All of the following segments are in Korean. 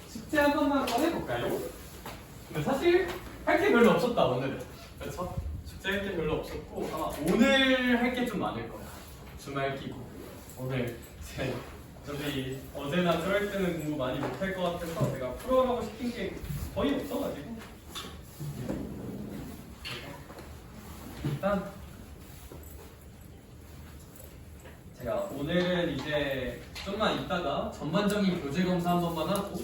숙제 한 번만 더 해볼까요? 근데 사실 할 게 별로 없었다 오늘은. 그렇죠? 숙제 할 게 별로 없었고 아마 오늘 할 게 좀 많을 거야. 주말 끼고 오늘 제 어차피 어제나 저럴 때는 공부 많이 못할 것 같아서 내가 풀어가고 싶은 게 거의 없어가지고 일단 제가 오늘은 이제 좀만 있다가 전반적인 교재 검사 한 번만 하고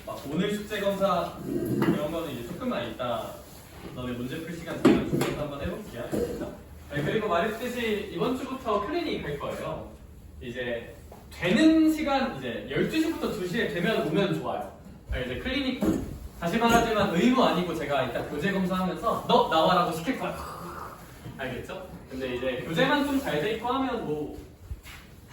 막 오늘 숙제 검사 이런 거는 이제 조금만 있다 너네 문제풀 시간 되면 숙제 한번 해볼게요. 네, 그리고 말했듯이 이번 주부터 클리닉 할 거예요. 이제 되는 시간 이제 12시부터 2시에 되면 오면 좋아요. 이제 클리닉 다시 말하지만 의무 아니고 제가 이따 교재 검사하면서 너 나와라고 시킬 거야. 알겠죠? 근데 이제 교재만 좀 잘 돼 있고 하면 뭐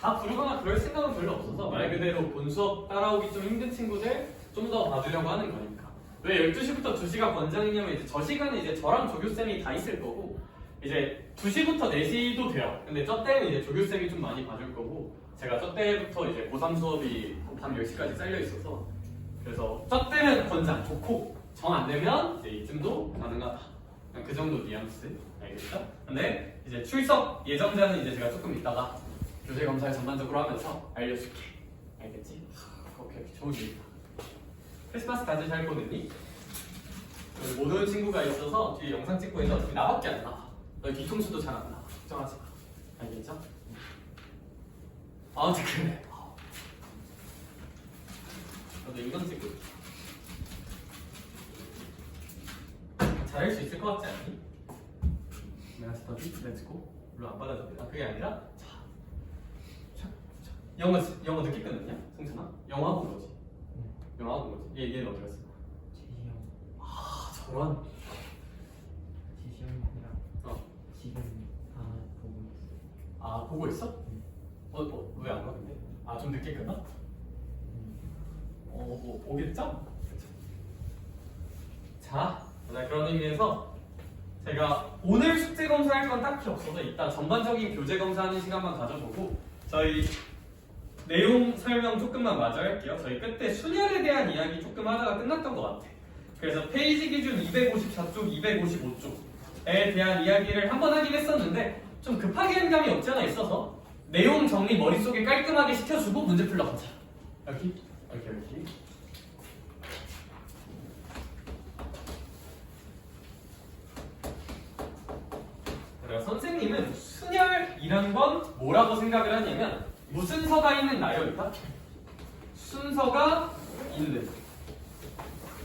다 부르거나 그럴 생각은 별로 없어서 말 그대로 본 수업 따라오기 좀 힘든 친구들 좀 더 봐주려고 하는 거니까. 왜 12시부터 2시가 권장이냐면 이제 저 시간에 이제 저랑 조교쌤이 다 있을 거고 이제 2시부터 4시도 돼요. 근데 저 때는 이제 조교쌤이 좀 많이 봐줄 거고 제가 저 때부터 이제 고3 수업이 밤 10시까지 잘려 있어서 그래서 저 때는 권장 좋고 정 안 되면 이제 이쯤도 가능하다. 그 정도 뉘앙스. 알겠죠? 근데 이제 출석 예정자는 이제 제가 조금 있다가 교재 검사를 전반적으로 하면서 알려줄게. 알겠지? 오케이, 좋은 일이다. 크리스마스 다들 잘 보냈니? 여기 못 오는 친구가 있어서 뒤에 영상 찍고 있는데 어차피 나밖에 안 나와. 너 뒤통수도 잘 안 나와. 걱정하지 마. 알겠죠? 아무튼 그래. 너도 인강 찍고 있어. 잘할 수 있을 것 같지 않니? 내가 스터디? 렛츠고. 물론 안 받아줘도 돼. 그게 아니라 영어 늦게 끝냈냐? 승찬아? 영어 하고 그러지? 영어 하고 그러지? 얘는 어디 갔어? 제시 형. 아 저런. 제시 형이랑 지금 다 보고 있어. 아 보고 있어? 왜 안 가 근데? 아 좀 늦게 끝나? 뭐 오겠죠? 그쵸. 자, 그런 의미에서 제가 오늘 숙제 검사할 건 딱히 없어서 이따 전반적인 교재 검사하는 시간만 가져보고 저희 내용 설명 조금만 마저 할게요. 저희 그때 순열에 대한 이야기 조금 하다가 끝났던 것 같아. 그래서 페이지 기준 254쪽, 255쪽에 대한 이야기를 한 번 하긴 했었는데 좀 급하게 한 감이 없지 않아 있어서 내용 정리 머릿속에 깔끔하게 시켜주고 문제 풀러 가자. 여기. 그래서 선생님은 순열이란 건 뭐라고 생각을 하냐면 무슨 서가 있는 나열이다? 순서가 있는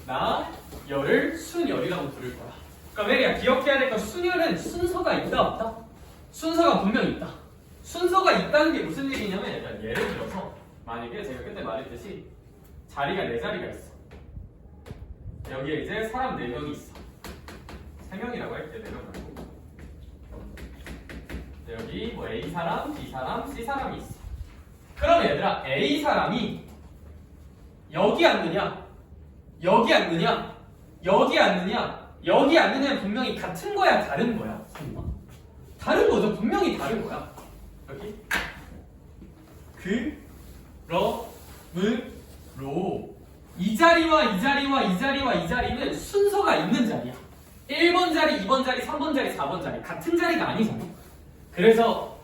나열을 순열이라고 부를 거야. 그러니까 메리야 기억해야 될 건 순열은 순서가 있다 없다? 순서가 분명히 있다. 순서가 있다는 게 무슨 얘기냐면 일단 예를 들어서 만약에 제가 그때 말했듯이 자리가 4자리가 있어. 여기에 이제 사람 4명이 있어. 3명이라고 할게 4명 말고. 여기 뭐 A 사람, B 사람, C 사람이 있어. 그럼 얘들아 A 사람이 여기 앉느냐, 여기 앉느냐, 여기 앉느냐, 여기 앉느냐는 분명히 같은 거야, 다른 거야? 다른 거죠. 분명히 다른 거야. 여기 그러므로 이 자리와 이 자리와 이 자리와 이 자리는 순서가 있는 자리야. 1번 자리, 2번 자리, 3번 자리, 4번 자리 같은 자리가 아니잖아. 그래서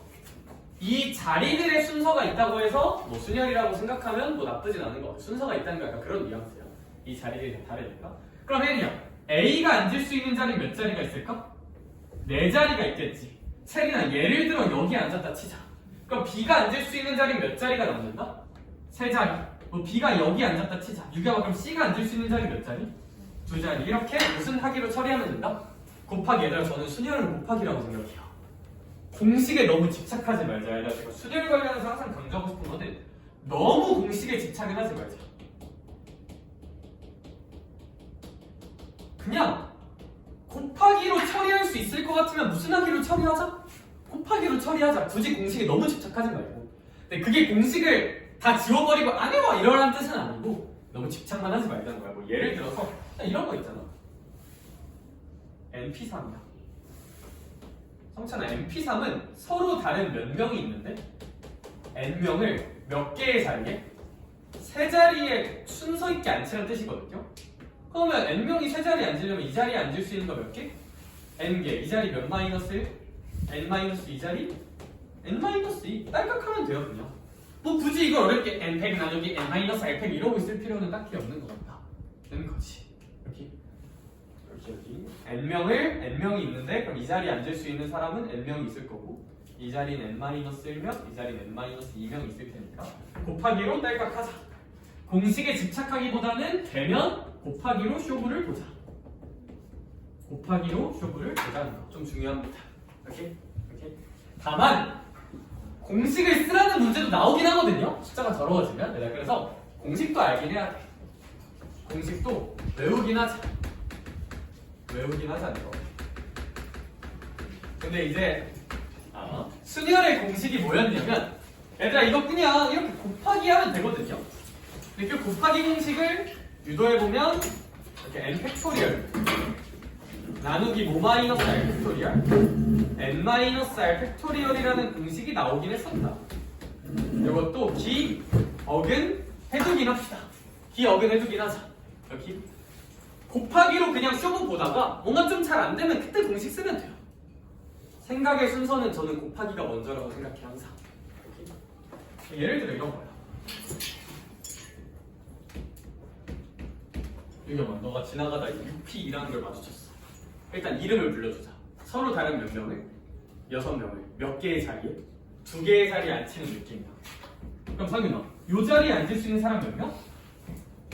이 자리들의 순서가 있다고 해서 뭐 순열이라고 생각하면 뭐 나쁘진 않은 것 같아. 순서가 있다는 게 약간 그런 뉘앙스야. 이 자리들이 다르니까. 그럼 혜린이야, A가 앉을 수 있는 자리 몇 자리가 있을까? 4자리가 있겠지. 체리나 예를 들어 여기 앉았다 치자. 그럼 B가 앉을 수 있는 자리 몇 자리가 남는다? 3자리. 뭐 B가 여기 앉았다 치자. 유경아 그럼 C가 앉을 수 있는 자리 몇 자리? 2자리. 이렇게 무슨 하기로 처리하면 된다? 곱하기. 얘들아 저는 순열을 곱하기라고 생각해요. 공식에 너무 집착하지 말자. 얘들아 제가 순열 관련해서 항상 강조하고 싶은 거는 너무 공식에 집착을 하지 말자. 그냥 곱하기로 처리할 수 있을 것 같으면 무슨 하기로 처리하자? 곱하기로 처리하자. 굳이 공식에 너무 집착하지 말고. 근데 그게 공식을 다 지워버리고 안 해와 이러라는 뜻은 아니고 너무 집착만 하지 말자는 거야. 뭐 예를 들어서 이런 거 있잖아. NP3이야. 성찬아, NP3은 서로 다른 몇 명이 있는데 N명을 몇 개의 자리에? 세 자리에 순서 있게 앉히라는 뜻이거든요. 그러면 n명이 세 자리에 앉으려면 이 자리에 앉을 수 있는 거 몇 개? n개. 이 자리 몇 마이너스 1? n-2 자리? n-2 딸깍하면 돼요 그냥. 뭐 굳이 이걸 어렵게 n100 나누기 n-100 이러고 있을 필요는 딱히 없는 것 같다 는 거지. 여기 n명이 있는데 그럼 이 자리에 앉을 수 있는 사람은 n명이 있을 거고 이 자리는 n-1명, 이 자리는 n-2명이 있을 테니까 곱하기로 딸깍하자. 공식에 집착하기보다는 되면 곱하기로 쇼부를 보자. 곱하기로 쇼부를 보자는 거 좀 중요합니다. 오케이? 다만 공식을 쓰라는 문제도 나오긴 하거든요. 숫자가 더러워지면. 그래서 공식도 알긴 해야 돼. 공식도 외우긴 하자. 이거. 근데 이제 순열의 공식이 뭐였냐면 얘들아 이거 그냥 이렇게 곱하기 하면 되거든요. 이렇게 곱하기 공식을 유도해보면 이렇게 n 팩토리얼 나누기 모 마이너스 r 팩토리얼 n 마이너스 r 팩토리얼이라는 공식이 나오긴 했었다. 이것도 기, 어근 해두긴 합시다. 기, 어근 해두긴 하자. 여기 곱하기로 그냥 쇼부 보다가 뭔가 좀 잘 안 되면 그때 공식 쓰면 돼요. 생각의 순서는 저는 곱하기가 먼저라고 생각해 항상. 예를 들어 이런 거야. 유경아, 너가 지나가다 6P2라는 걸 마주쳤어. 일단 이름을 불러주자. 서로 다른 몇 명을? 6명을 몇 개의 자리에? 2개의 자리에 앉히는 느낌이야. 그럼 상윤아, 이 자리에 앉을 수 있는 사람 몇 명?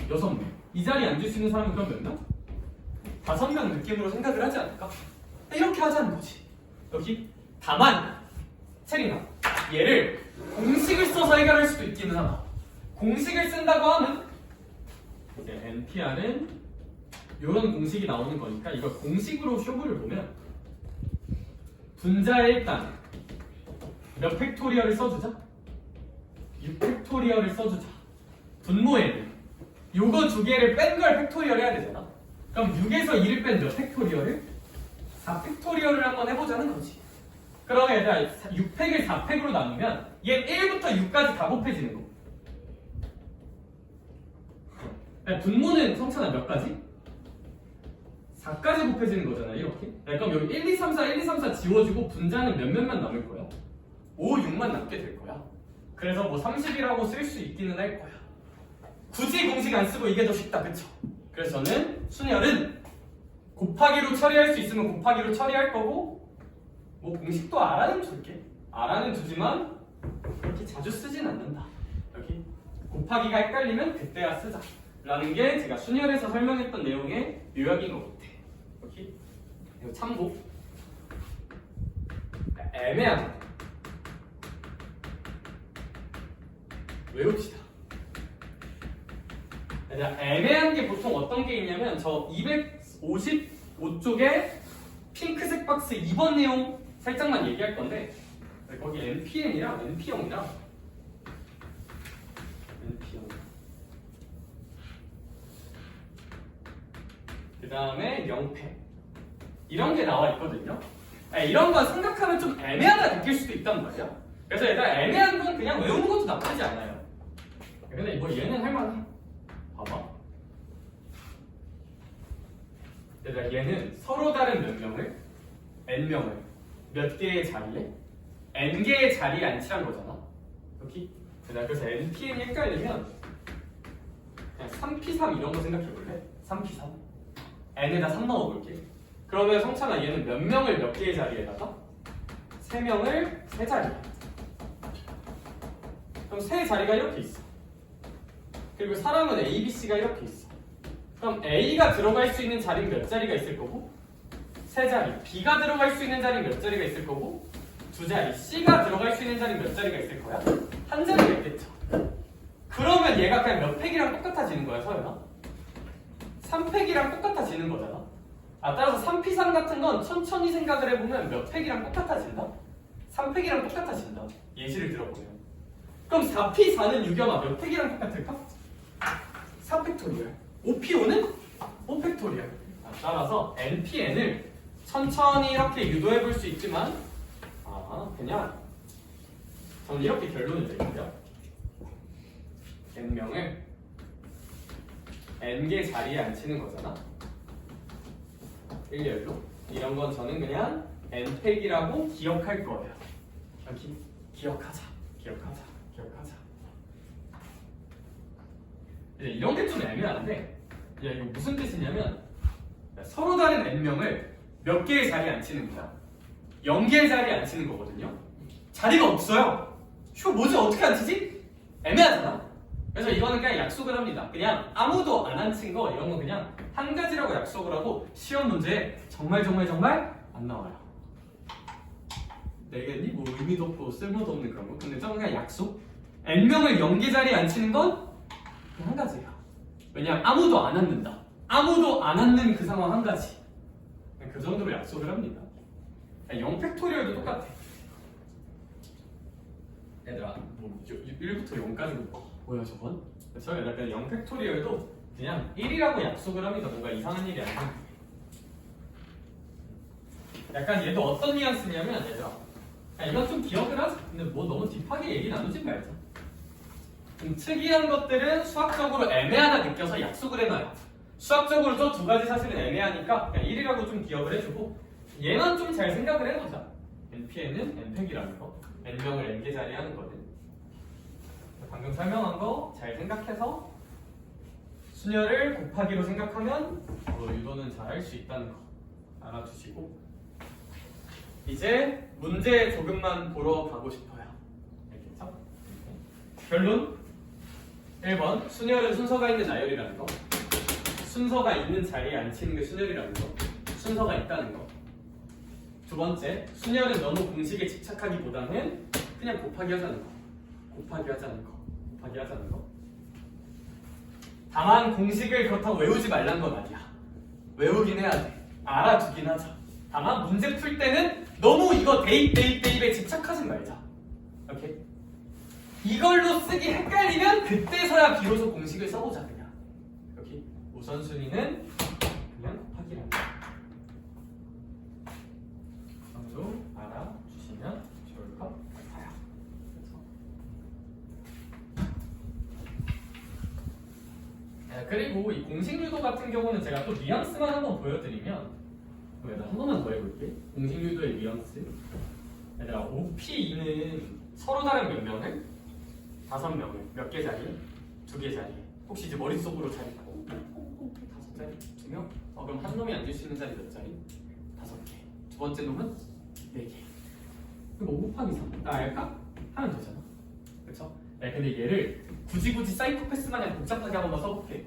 6명. 이 자리에 앉을 수 있는 사람은 그럼 몇 명? 5명 느낌으로 생각을 하지 않을까? 이렇게 하자는 거지. 여기 다만 체리나 얘를 공식을 써서 해결할 수도 있기는 하다. 공식을 쓴다고 하면 이제 NPR은 이런 공식이 나오는 거니까 이걸 공식으로 쇼부를 보면 분자에 일단 몇 팩토리얼을 써주자? 6팩토리얼을 써주자. 분모에는 요거 두 개를 뺀 걸 팩토리얼 해야 되잖아. 그럼 6에서 2를 뺀 몇 팩토리얼을? 4팩토리얼을 한번 해보자는 거지. 그러면 얘들아 6팩을 4팩으로 나누면 얘 1부터 6까지 다 곱해지는 거. 분모는 성찬아 몇 가지? 4까지 곱해지는 거잖아 이렇게. 그럼 여기 1, 2, 3, 4, 1, 2, 3, 4 지워지고 분자는 몇몇만 남을 거야? 5, 6만 남게 될 거야. 그래서 뭐 30이라고 쓸 수 있기는 할 거야. 굳이 공식 안 쓰고 이게 더 쉽다, 그쵸? 그래서 저는 순열은 곱하기로 처리할 수 있으면 곱하기로 처리할 거고 뭐 공식도 알아는 둘게. 알아는 두지만 그렇게 자주 쓰진 않는다. 여기 곱하기가 헷갈리면 그때야 쓰자 라는 게 제가 순열에서 설명했던 내용의 요약인 것 같아. 여기 이거 참고. 애매하다. 외웁시다. 애매한 게 보통 어떤 게 있냐면 저 255쪽에 핑크색 박스 2번 내용 살짝만 얘기할 건데 거기 NPN이랑 NP형이랑 그 다음에 명패 이런 게 나와 있거든요. 이런 거 생각하면 좀 애매하다 느낄 수도 있단 말이야. 그래서 얘들아 애매한 건 그냥 외우는 것도 나쁘지 않아요. 근데 뭐 얘는 할만해. 봐봐. 얘들아 얘는 서로 다른 몇 명을 n명을 몇 개의 자리에 n개의 자리에 앉히란 거잖아. 여기. 얘들아 그래서 npn이 헷갈리면 그냥 3p3 이런 거 생각해 볼래? 3p3 n에다 3 넣어볼게. 그러면 성찬아 얘는 몇 명을 몇 개의 자리에다가 3명을 3자리에. 그럼 3자리가 이렇게 있어. 그리고 사람은 A, B, C가 이렇게 있어. 그럼 A가 들어갈 수 있는 자리는 몇 자리가 있을 거고? 3자리. B가 들어갈 수 있는 자리는 몇 자리가 있을 거고? 2자리. C가 들어갈 수 있는 자리는 몇 자리가 있을 거야? 1자리가 있겠죠. 그러면 얘가 그냥 몇 팩이랑 똑같아지는 거야, 서연아? 3팩이랑 똑같아지는 거잖아. 따라서 3P3 같은 건 천천히 생각을 해보면 몇 팩이랑 똑같아진다? 3팩이랑 똑같아진다. 예시를 들어보면. 그럼 4P4는 유경아 몇 팩이랑 똑같을까? 3팩토리얼. 5P5는 5팩토리얼. 따라서 NPN을 천천히 이렇게 유도해 볼 수 있지만 그냥 저는 이렇게 결론을 내릴게요. n명을 n개 자리에 앉히는 거잖아. 일렬로. 이런 건 저는 그냥 n팩이라고 기억할 거예요. 여기 기억하자. 이제 이런 게 좀 애매한데, 야, 이거 무슨 뜻이냐면 서로 다른 n명을 몇 개의 자리에 앉히는 거야. 0개의 자리에 앉히는 거거든요. 자리가 없어요. 뭐지? 어떻게 앉히지? 애매하잖아. 그래서 이거는 그냥 약속을 합니다. 그냥 아무도 안 앉힌 거 이런 거 그냥 한 가지라고 약속을 하고 시험 문제에 정말 안 나와요. 내겠니? 뭐 의미도 없고 쓸모도 없는 그런 거. 근데 저는 그냥 약속. n명을 0개 자리에 앉히는 건 한 가지예요. 왜냐면 아무도 안 앉는다. 아무도 안 앉는 그 상황 한 가지. 그 정도로 약속을 합니다. 0팩토리얼도 똑같아. 얘들아, 뭐 1부터 0까지 뭐야 저건? 그래서 약간 0팩토리얼도 그냥 1이라고 약속을 합니다. 뭔가 이상한 일이 아니고. 약간 얘도 어떤 뉘앙스냐면 얘들아, 이건 좀 기억을 하자. 근데 뭐 너무 딥하게 얘기 나누지 말자. 좀 특이한 것들은 수학적으로 애매하다 느껴서 약속을 해놔요. 수학적으로 저 두 가지 사실은 애매하니까 그냥 1이라고 좀 기억을 해주고, 얘만 좀 잘 생각을 해보자. npn은 n팩이라는 거, n명을 n개 자리에 하는 거든. 방금 설명한 거 잘 생각해서 수녀를 곱하기로 생각하면 유도는 잘 할 수 있다는 거 알아두시고, 이제 문제 조금만 보러 가고 싶어요. 알겠죠? 결론 1번, 순열은 순서가 있는 나열이라는 거, 순서가 있는 자리에 앉히는 게 순열이라는 거, 순서가 있다는 거. 두 번째, 순열은 너무 공식에 집착하기보다는 그냥 곱하기 하자는 거. 다만 공식을 그렇다고 외우지 말란 건 아니야. 외우긴 해야 돼. 알아두긴 하자. 다만 문제 풀 때는 너무 이거 대입에 집착하지 말자. 오케이? 이걸로 쓰기 헷갈리면 그때서야 비로소 공식을 써보자. 그냥. 오케이? 우선순위는 그냥 곱하기라는 거. 좀 알아주시면 좋을 것 같아요. 그리고 이 공식 유도 같은 경우는 제가 또 뉘앙스만 한번 보여드리면, 한 번만 더 해볼게. 공식 유도의 뉘앙스. 얘들아, OPE는 서로 다른 명명을 5명을 몇 개 자리에? 2개 자리에. 혹시 이제 머릿속으로 자리 5자리? 2명? 그럼 한 놈이 앉을 수 있는 자리 몇 자리? 5개. 두 번째 놈은 4개. 그럼 5 곱하기 3 알까? 하면 되잖아. 그쵸? 근데 얘를 굳이 사이코패스 마냥 복잡하게 한번 써볼게.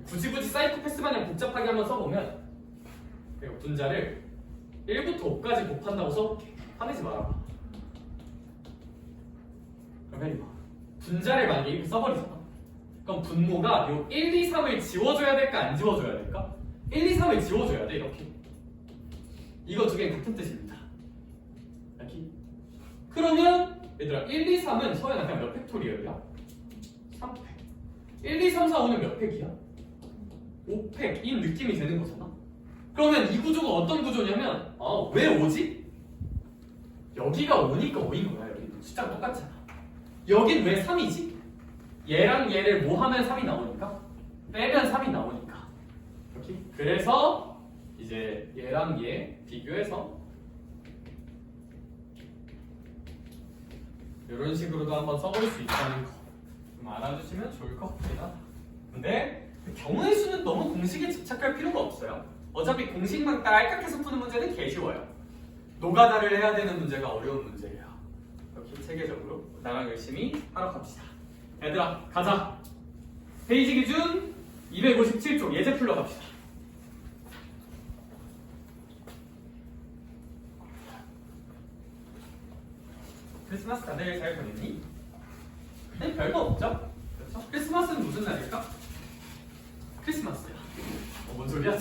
굳이 사이코패스 마냥 복잡하게 한번 써보면, 분자를 1부터 5까지 곱한다고 써볼게. 화내지 말아봐. 그러면 분자를 만약에 이렇게 써버리잖아. 그럼 분모가 요 1, 2, 3을 지워줘야 될까 안 지워줘야 될까? 1, 2, 3을 지워줘야 돼. 이렇게. 이거 두 개는 같은 뜻입니다. 이렇게. 그러면 얘들아, 1, 2, 3은 서연아 그냥 몇 팩토리얼이야? 3팩. 1, 2, 3, 4, 5는 몇 팩이야? 5팩인 느낌이 되는 거잖아. 그러면 이 구조가 어떤 구조냐면, 왜 5지? 여기가 5니까 5인 거야. 여기 숫자가 똑같잖아. 여긴 왜 3이지? 얘랑 얘를 뭐 하면 3이 나오니까? 빼면 3이 나오니까. 이렇게. 그래서 이제 얘랑 얘 비교해서 이런 식으로도 한번 써볼 수 있다는 거 좀 알아주시면 좋을 것 같긴 하다. 근데 경우의 수는 너무 공식에 집착할 필요가 없어요. 어차피 공식만 깔깍해서 푸는 문제는 개 쉬워요. 노가다를 해야 되는 문제가 어려운 문제예요. 이렇게 체계적으로 나랑 열심히 하러 갑시다. 얘들아, 가자. 페이지 기준 257쪽 예제 풀러 갑시다. 크리스마스 다들 잘 보냈니? 그냥 별거 없죠? 그렇죠? 크리스마스는 무슨 날일까? 크리스마스야. 뭔 소리야?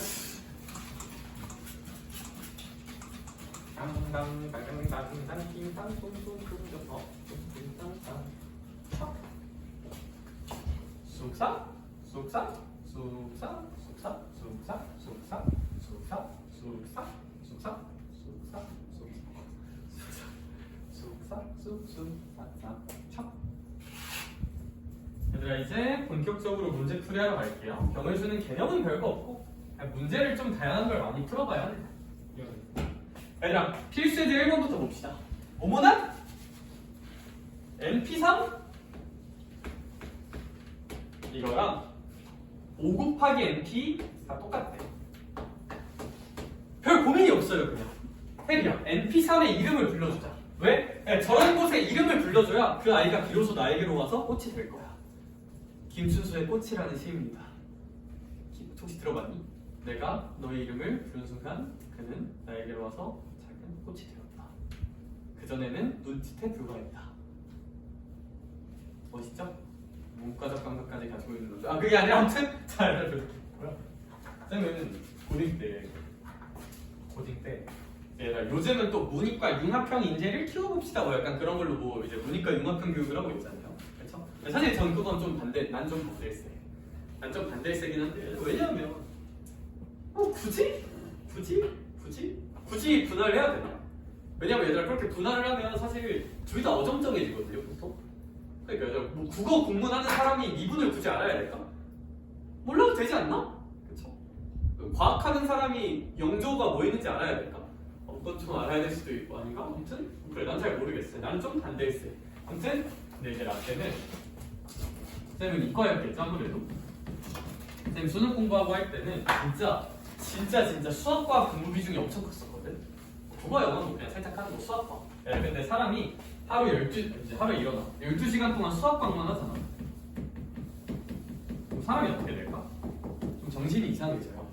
쑥삭 쑥삭 쑥삭 쑥삭 쑥삭 쑥삭 쑥삭 쑥삭 쑥삭 쑥삭 쑥삭 쑥삭 쑥삭 촥. 얘들아, 얘들아 이제 본격적으로 문제 풀이하러 갈게요. 병을 주는 개념은 별거 없고 문제를 좀 다양한 걸 많이 풀어봐야 돼. 얘들아 필수제 1번부터 봅시다. 뭐뭐다? NP3 이거랑 5 곱하기 NP 다 똑같대. 별 고민이 없어요. 그냥 해리야 NP3의 이름을 불러주자. 왜? 저런 곳에 이름을 불러줘야 그 아이가 비로소 나에게로 와서 꽃이 될 거야. 김춘수의 꽃이라는 시입니다. 혹시 들어봤니? 내가 너의 이름을 부르는 순간 그는 나에게로 와서 작은 꽃이 되었다. 그전에는 눈짓에 불과했다. 멋있죠? 문과적 감각까지 가지고 있는 거죠. 아 그게 아니라 아무튼 잘 뭐야? 쌤은 고딩 때 얘들아 요즘은 또 문이과 융합형 인재를 키워봅시다 뭐 약간 그런 걸로 뭐 이제 문이과 융합형 교육을 하고 있잖아요. 그렇죠? 사실 전 그건 좀 난 좀 반대일세. 난 좀 반대일세긴 한데 왜냐면 굳이 분할을 해야 되나? 왜냐면 얘들아 그렇게 분할을 하면 사실 둘 다 어정쩡해지거든요 보통. 그러니까 얘들아 뭐 국어 공부하는 사람이 미분을 굳이 알아야 될까? 몰라도 되지 않나? 그렇죠? 과학하는 사람이 영조가 뭐 있는지 알아야 될까? 그건 좀 알아야 될 수도 있고 아닌가? 아무튼 그래 난 잘 모르겠어요. 난 좀 반대일세. 아무튼 근데 이제 라떼는 쌤은 이과였겠죠 아무래도. 쌤 수능 공부하고 할 때는 진짜 수학과 공부 비중이 엄청 컸었거든. 국어 영어는 그냥 살짝 하는 거 수학과. 근데 사람이 하루에 일어나 12시간 동안 수학과만 하잖아. 그럼 사람이 어떻게 될까? 좀 정신이 이상해져요.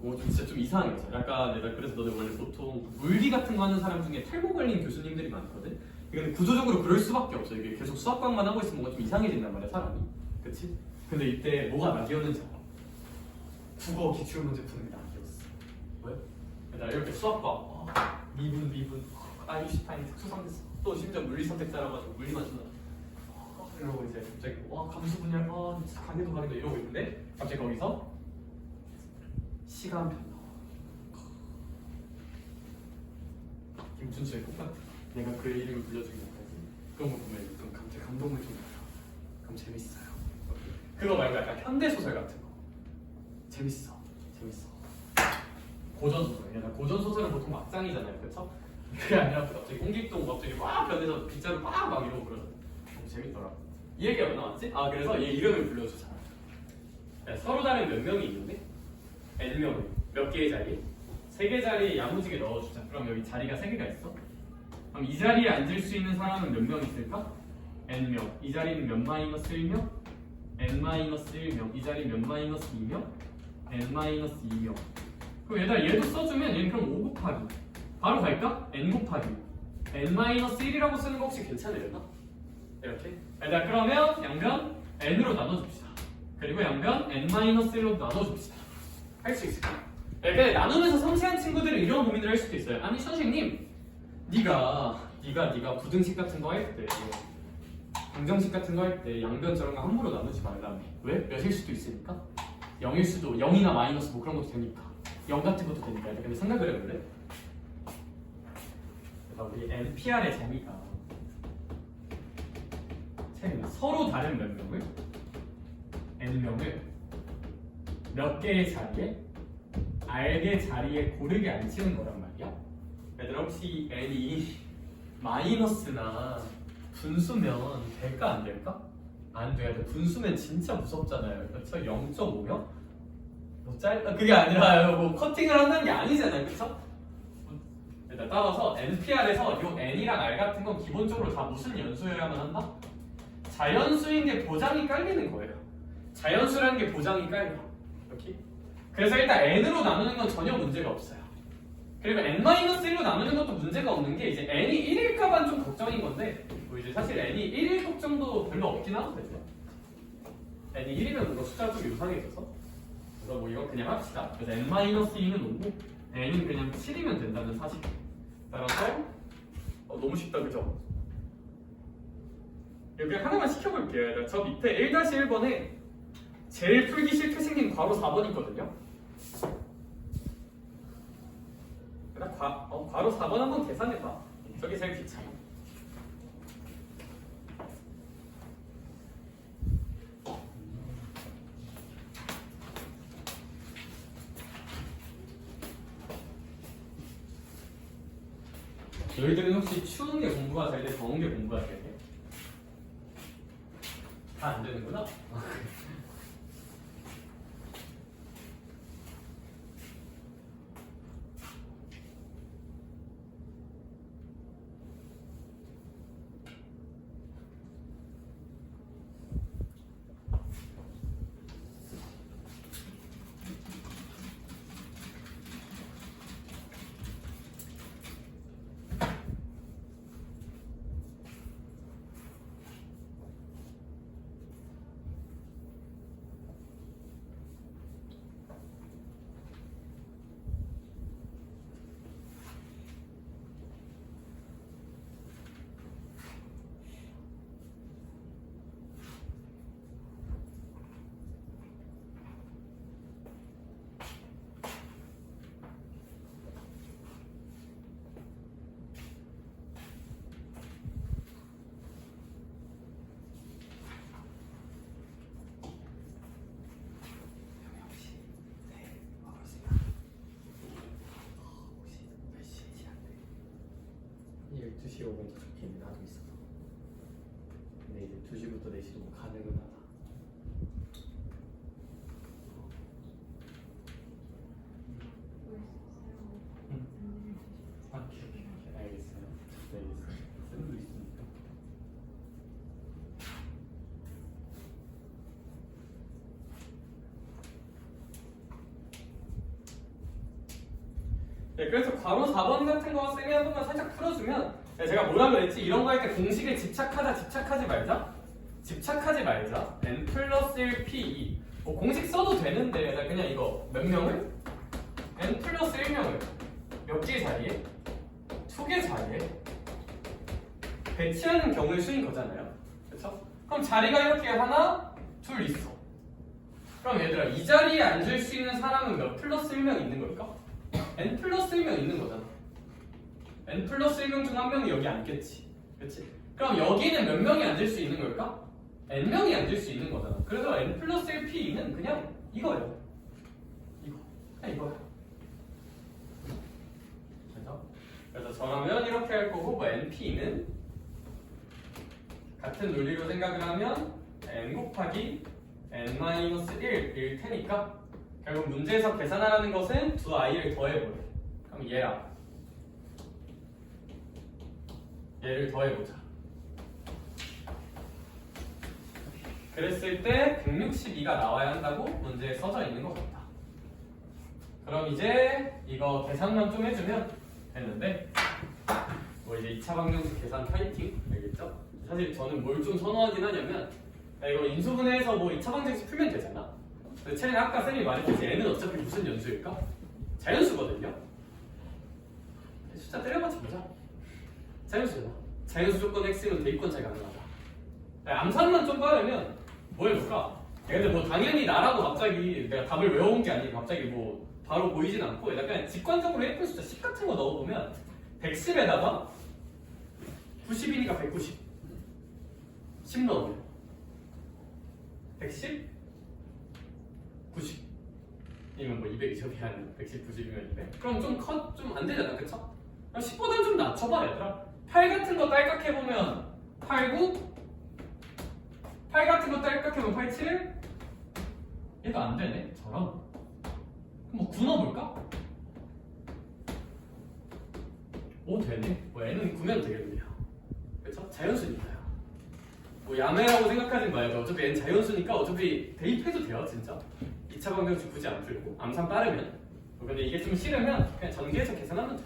좀 진짜 좀 이상해져. 약간 내가 그래서 너네 원래 보통 물리 같은 거 하는 사람 중에 탈모 걸린 교수님들이 많거든. 근데 구조적으로 그럴 수밖에 없어. 이게 계속 수학과만 하고 있으면 뭔가 좀 이상해진단 말이야 사람이. 그치? 근데 이때 뭐가 낙이었는지 알아? 국어 기출문제 푸는 게 낙이었어. 왜? 나 이렇게 수학과 미분 아인슈타인 특수선택 또 심지어 물리 선택자라가지고 물리만 준다. 이러고 이제 갑자기 감수 분열 강의도 이러고 있는데 갑자기 거기서 시간편 나와. 김춘수의 꽃 같아. 내가 그의 이름을 불러주기 전까지 그런 거 보면 좀 갑자기 감동을 좀 받아. 그럼 재밌어요. 그거 말고 약간 현대소설 같은 거 재밌어. 고전소설. 고전소설은 보통 막장이잖아요. 그렇죠? 그게 아니라 갑자기 홍길동 갑자기 막 변해서 빗자루 막 이러고 그러잖아. 재밌더라. 이 얘기가 왜 나왔지? 그래서 얘 이름을 불러주자. 서로 다른 몇 명이 있는데 N명이 몇 개의 자리에? 3개 자리에 야무지게 넣어주자. 그럼 여기 자리가 3개가 있어. 그럼 이 자리에 앉을 수 있는 사람은 몇 명 있을까? N명. 이 자리는 몇 마이너스 1명? N-1명. 이 자리 몇 마이너스 2명? N-2명. 그럼 얘들아 얘도 써주면 얘는 그럼 5 곱하기 바로 갈까? N 곱하기 N-1이라고 쓰는 거 혹시 괜찮으려나? 이렇게? 얘들아 그러면 양변 N으로 나눠줍시다. 그리고 양변 N-1로 나눠줍시다. 할 수 있을까? 근데 나누면서 섬세한 친구들은 이런 고민을 할 수도 있어요. 아니 선생님 네가 부등식 같은 거 할 때 방정식 같은 거 할 때 양변 저런 거 함부로 나누지 말라며. 왜? 몇일 수도 있으니까? 0일 수도 0이나 마이너스 뭐 그런 것도 되니까 0 같은 것도 되니까. 근데 생각을 해볼래? 그래서 우리 NPR의 재미가 서로 다른 몇 명을 N명을 몇 개의 자리에 R개 자리에 고르게 앉히는 거란 말이야. 얘들아 혹시 N이 마이너스나 분수면 될까 안 될까? 안 돼야 돼. 분수면 진짜 무섭잖아요. 그렇죠? 0.5면? 그게 아니라 뭐 커팅을 한다는 게 아니잖아요. 그렇죠? 일단 따라서 NPR에서 이 N이랑 R 같은 건 기본적으로 다 무슨 연수여야만 한다? 자연수인 게 보장이 깔리는 거예요. 자연수라는 게 보장이 깔려. 이렇게. 그래서 일단 N으로 나누는 건 전혀 문제가 없어요. 그리고 N-1로 나누는 것도 문제가 없는 게 이제 N이 1일까봐 좀 걱정인 건데 뭐 이제 사실 N이 1일 걱정도 별로 없긴 하거든요. N이 1이면 뭔가 숫자가 좀 이상해져서 그래서 뭐 이거 그냥 합시다. 그래서 N-2는 5고 N은 그냥 7이면 된다는 사실. 따라서 너무 쉽다 그죠? 여기 하나만 시켜볼게요. 저 밑에 1-1번에 제일 풀기 싫게 생긴 괄호 4번 있거든요. 괄호 4번 한번 계산해봐. 저게 제일 귀찮아. 너희들은 혹시 추운 게 공부가 잘 돼? 더운 게 공부가 잘 돼? 다 안 되는구나? (12시 5분도) 적혀있는 나도 있어서 근데 이제 2시부터 4시도 가능은 하다. 아, 오케이. 알겠어요. 네, 알겠어요. 쌤도 있으니까. 네, 그래서 괄호 4번 같은 거 쌤이 한 번만 살짝 풀어주면 제가 뭐라 그랬지? 이런 거 할 때 공식에 집착하자, 집착하지 말자? 집착하지 말자. n 플러스 1 p 2 뭐 공식 써도 되는데 나 그냥 이거 몇 명을? n 플러스 1명을 몇 개 자리에? 2개 자리에 배치하는 경우의 수인 거잖아요. 그렇죠? 그럼 자리가 이렇게 하나, 둘 있어. 그럼 얘들아 이 자리에 앉을 수 있는 사람은 몇 플러스 1명 있는 걸까? n 플러스 1명 있는 거잖아. n 플러스 1명 중 한 명이 여기 앉겠지. 그렇지? 그럼 여기는 몇 명이 앉을 수 있는 걸까? n명이 앉을 수 있는 거잖아. 그래서 n 플러스 1 p2는 그냥 이거예요. 이거. 그냥 이거야. 그래서 저라면 이렇게 할 거고 뭐 np는 같은 논리로 생각을 하면 n 곱하기 n-1일 테니까 결국 문제에서 계산하라는 것은 두 i를 더해보래. 그럼 얘를 더해보자. 그랬을 때 162가 나와야 한다고 문제에 써져 있는 것 같다. 그럼 이제 이거 계산만 좀 해주면 되는데 뭐 이제 2차 방정식 계산 파이팅 알겠죠? 사실 저는 뭘 좀 선호하긴 하냐면 이거 인수분해해서 뭐 2차 방정식 풀면 되잖아. 근데 채는 아까 쌤이 말했듯이 n은 어차피 무슨 연수일까? 자연수거든요. 숫자 때려맞춰 보자. 자연수잖아. 자연수 조건 x는 대입권 차이 가능하다. 암산만 좀 빠르면 뭐 해볼까? 근데 뭐 당연히 나라고 갑자기 내가 답을 외워온 게 아니고 갑자기 뭐 바로 보이진 않고 약간 직관적으로 예쁜 숫자 10 같은 거 넣어보면 110에다가 90이니까 190 10 넣으면 110 90 이면 뭐 200이죠. 미안 110 90이면 200 그럼 좀 안 되잖아. 그쵸? 10보다는 좀 낮춰봐 얘들아. 8 같은 거 딸깍해보면 8, 9 8 같은 거 딸깍해보면 8, 7 얘가 안 되네 저랑. 뭐 9 넣어볼까? 오 되네. 뭐 n은 9면 되겠네요. 그쵸? 자연수니까요. 뭐 야매라고 생각하지 말고 어차피 n 자연수니까 어차피 대입해도 돼요 진짜. 2차 방정식 굳이 안 풀고 암산 빠르면. 근데 이게 좀 싫으면 그냥 전개해서 계산하면 돼.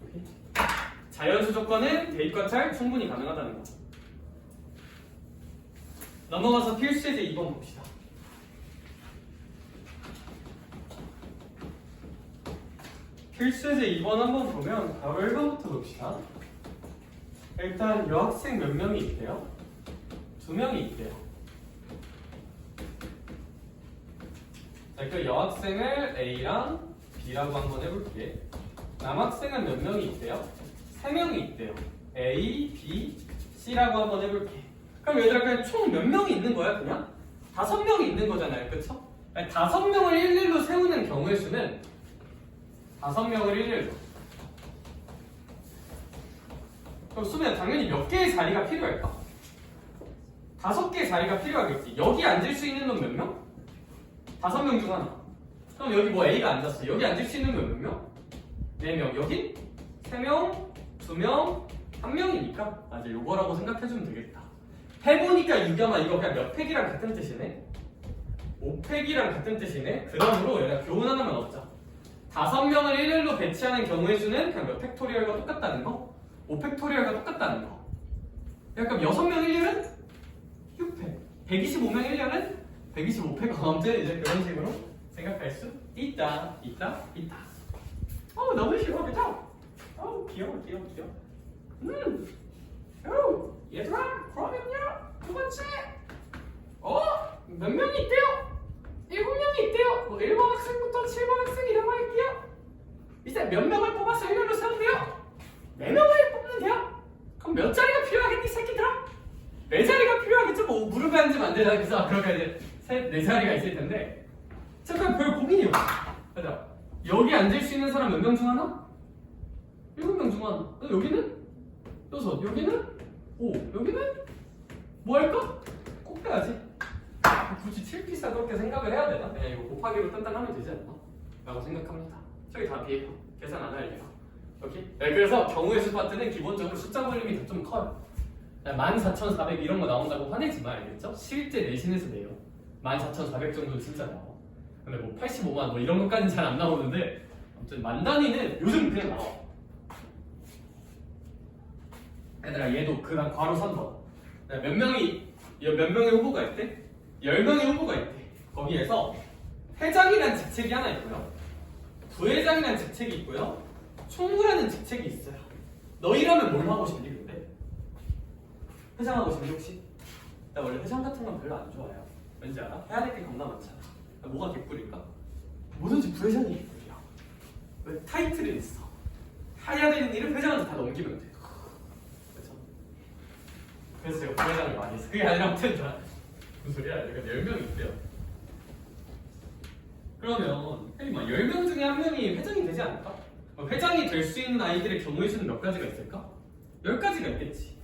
오케이? 자연수 조건은 대입관찰 충분히 가능하다는 거. 넘어가서 필수 예제 2번 봅시다. 필수 예제 2번 한번 보면 바로 1번부터 봅시다. 일단 여학생 몇 명이 있대요? 2명이 있대요. 자, 그 여학생을 A랑 B라고 한번 해볼게. 남학생은 몇 명이 있대요? 3명이 있대요. A, B, C라고 한번 해볼게. 그럼 얘들아 그냥 총 몇 명이 있는 거야 그냥? 5명이 있는 거잖아요. 그쵸? 5명을 일일로 세우는 경우의 수는 5명을 일일로 그럼 수면 당연히 몇 개의 자리가 필요할까? 5개의 자리가 필요하겠지. 여기 앉을 수 있는 놈 몇 명? 5명 중 하나. 그럼 여기 뭐 A가 앉았어. 여기 앉을 수 있는 놈 몇 명? 4명. 여기 3명, 2명, 1명이니까 맞아. 요거라고 생각해주면 되겠다. 해보니까 유겸아 이거 그냥 몇 팩이랑 같은 뜻이네? 5팩이랑 같은 뜻이네? 그 다음으로 얘가 교훈 하나만 얻자. 5명을 일렬로 배치하는 경우의 수는 그냥 몇 팩토리얼과 똑같다는 거? 5팩토리얼과 똑같다는 거. 그럼 6명 1렬은 6팩. 125명 1렬은 125팩. 아무튼 이제 그런 식으로 생각할 수 있다. 너무 쉬워, 그죠? 귀여워. 얘들아, 그러면요. 두 번째. 몇 명이 있대요? 7명이 있대요. 뭐 1번 학생부터 7번 학생이라고 할게요. 이제 몇 명을 뽑아서 1렬로 세우는데요? 4명을 뽑는 데요? 그럼 몇 자리가 필요하겠니, 이 새끼들아? 4자리가 필요하겠죠? 뭐 무릎에 앉으면 안 되잖아. 그래서 그러니까 이제 4자리가 있을 텐데. 잠깐 별 고민이요. 맞아. 여기 앉을 수 있는 사람 몇 명 중 하나? 7명 중 하나. 여기는? 6. 여기는? 5. 여기는? 뭐 할까? 꼭 해야지. 굳이 7피사 그렇게 생각을 해야 되나? 그냥 이거 곱하기로 단단하면 되지 않나? 라고 생각합니다. 저기 답이에요. 계산 안 할게요. 오케이? 네, 그래서 경우의 수 파트는 기본적으로 숫자 볼륨이 좀 커요. 14,400 이런 거 나온다고 화내지 마, 알겠죠? 실제 내신에서 내요. 14,400 정도는 진짜 나와. 근데 뭐 85만 뭐 이런 것까지는 잘 안 나오는데 아무튼 만 단위는 요즘 그냥 나와. 얘들아 얘도 그다음 괄호 3번. 몇 명의 후보가 있대? 10명의 후보가 있대. 거기에서 회장이라는 직책이 하나 있고요. 부회장이라는 직책이 있고요. 총무라는 직책이 있어요. 너희라면 뭘 하고 싶니 근데? 회장 하고 싶니 혹시? 나 원래 회장 같은 건 별로 안 좋아해요. 왠지 알아? 해야 될 게 겁나 많잖아. 뭐가 개꿀일까? 뭐든지 부회장이 개꿀이야. 왜? 타이틀이 있어. 해야 되는 일을 회장한테 다 넘기면 돼. 그렇죠? 그래서 제가 부회장을 많이 했어. 그게 아니라 아무튼 무슨 소리야? 여기가 10명이 있대요. 그러면 10명 중에 한 명이 회장이 되지 않을까? 회장이 될 수 있는 아이들의 경우의 수는 몇 가지가 있을까? 10가지가 있겠지.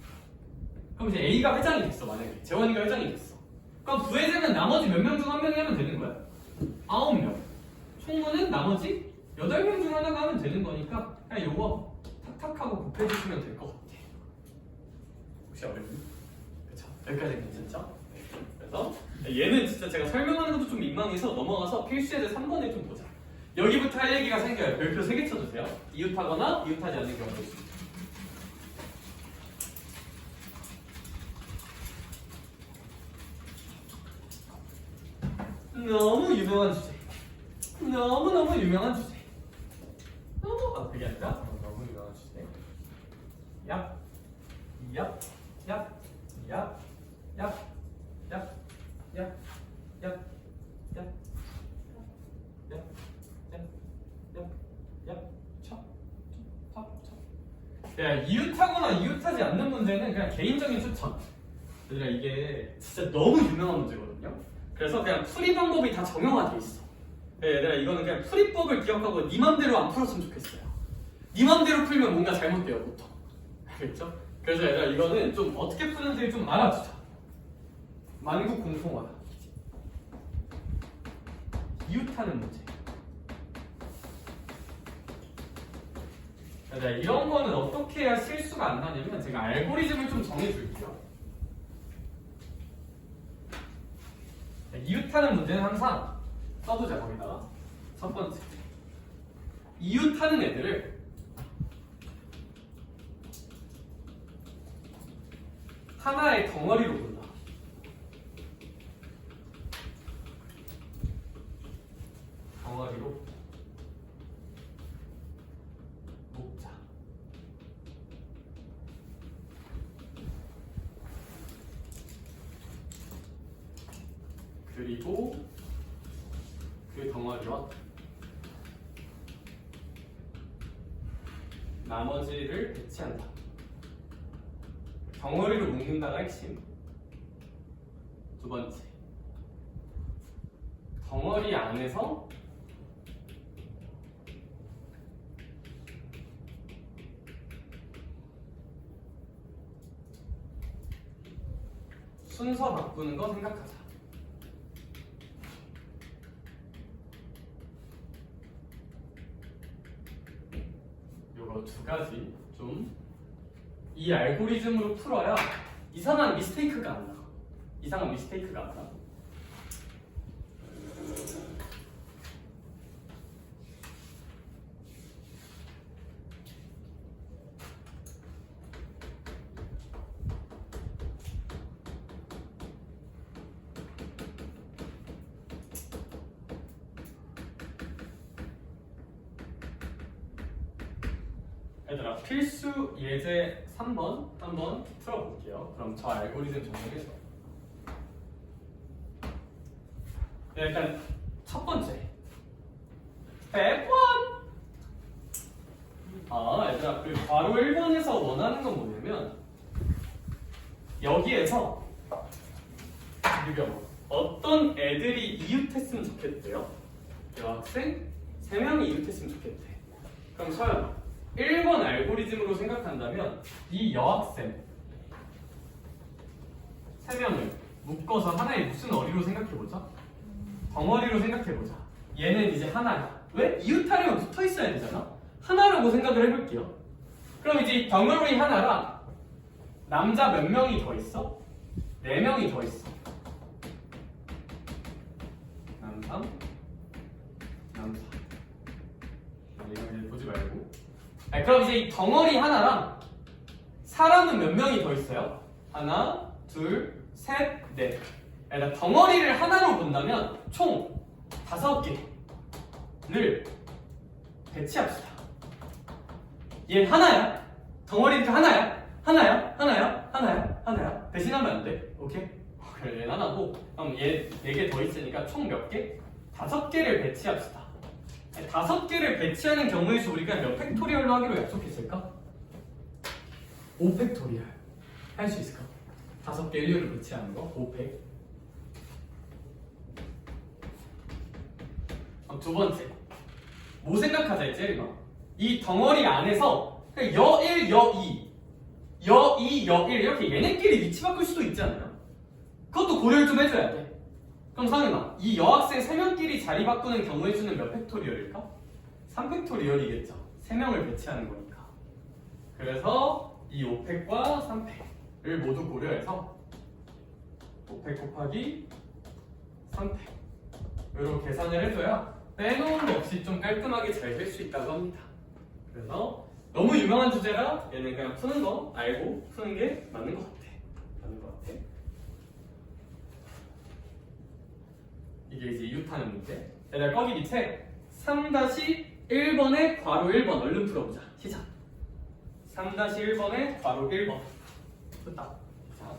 그럼 이제 A가 회장이 됐어. 만약에 재원이가 회장이 됐어. 그럼 부회장은 나머지 몇 명 중 한 명이 하면 되는 거야. 9명. 총무는 나머지 8명 중 하나가 하면 되는 거니까 그냥 요거 탁탁하고 곱해주시면 될 것 같아. 혹시 어렵니? 그쵸? 여기까지 괜찮죠? 네. 그래서 얘는 진짜 제가 설명하는 것도 좀 민망해서 넘어가서 필수예제 3번을 좀 보자. 여기부터 할 얘기가 생겨요. 별표 3개 쳐주세요. 이웃하거나 이웃하지 않는 경우도 있습니다. 너무 유명한 주제. 너무너무 유명한 주제. 그게 아니라 너무 유명한 주제. 얍, 얍, 얍, 얍, 얍, 얍, 얍, 얍, 얍, 얍, 쳐, 야, 이웃하거나 이웃하지 않는 문제는 그냥 개인적인 추천. 얘들아 이게 진짜 너무 유명한 문제거든요. 그래서 그냥 풀이 방법이 다 정형화돼 있어. 얘들아 이거는 그냥 풀이법을 기억하고 네 맘대로 안 풀었으면 좋겠어요. 네 맘대로 풀면 뭔가 잘못돼요 보통. 알겠죠? 그래서 얘들아 이거는 좀 어떻게 푸는지 좀 알아주자. 만국 공통화다. 이웃하는 문제. 얘들아 이런 거는 어떻게 해야 실수가 안 나냐면 제가 알고리즘을 좀 정해줄게요. 이웃하는 문제는 항상 써보자. 거기다가 첫 번째 이웃하는 애들을 하나의 덩어리로 본다. 덩어리로 놓자. 그리고 그 덩어리와 나머지를 배치한다. 덩어리로 묶는다가 핵심. 두 번째, 덩어리 안에서 순서 바꾸는 거 생각하자. 요거 두 가지 좀 이 알고리즘으로 풀어야 이상한 미스테이크가 안 나. 이상한 미스테이크가 안 나. 얘들아 필수 예제 3번 한번 풀어볼게요. 그럼 저 알고리즘 적용해서 일단 첫 번째 100번 얘들아 그 바로 1번에서 원하는 건 뭐냐면 여기에서 우리가 어떤 애들이 이웃했으면 좋겠대요. 여학생 3명이 이웃했으면 좋겠대. 그럼 서연아 1번 알고리즘으로 생각한다면 이 여학생 3명을 묶어서 하나의 무슨 어리로 생각해보자. 덩어리로 생각해보자. 얘는 이제 하나야. 왜? 이웃하려면 붙어있어야 되잖아. 하나라고 생각을 해볼게요. 그럼 이제 이 덩어리 하나랑 남자 몇 명이 더 있어? 4명이 더 있어. 남삼 남사. 이거 보지 말고. 그럼 이제 이 덩어리 하나랑 사람은 몇 명이 더 있어요? 하나, 둘, 셋, 넷. 그러니까 덩어리를 하나로 본다면 총 5개를 배치합시다. 얘 하나야. 덩어리는 하나야. 하나야. 대신하면 안 돼. 오케이? 그래, 얘는 하나고. 그럼 얘 4개 더 있으니까 총 몇 개? 5개를 배치합시다. 5개를 배치하는 경우에서 우리가 몇 팩토리얼로 하기로 약속했을까? 5팩토리얼 할 수 있을까? 5개 일류를 배치하는 거 5팩. 두 번째 뭐 생각하자 했지 혜림아? 이 덩어리 안에서 여1, 여2, 여2, 여1 이렇게 얘네끼리 위치 바꿀 수도 있지 않나요? 그것도 고려를 좀 해줘야 돼. 그럼 상윤아, 이 여학생 3명끼리 자리 바꾸는 경우의 수는 몇 팩토리얼일까? 3팩토리얼이겠죠. 3명을 배치하는 거니까. 그래서 이 5팩과 3팩을 모두 고려해서 5팩 곱하기 3팩 이렇게 계산을 해줘야 빼놓은 거 없이 좀 깔끔하게 잘 될 수 있다고 합니다. 그래서 너무 유명한 주제라 얘는 그냥 푸는 거 알고 푸는 게 맞는 것 같아. 이게 이제 이웃하는 문제. 얘들아 거기 밑에 3-1번의 괄호 1번 얼른 풀어보자. 시작. 3-1번의 괄호 1번. 됐다. 자.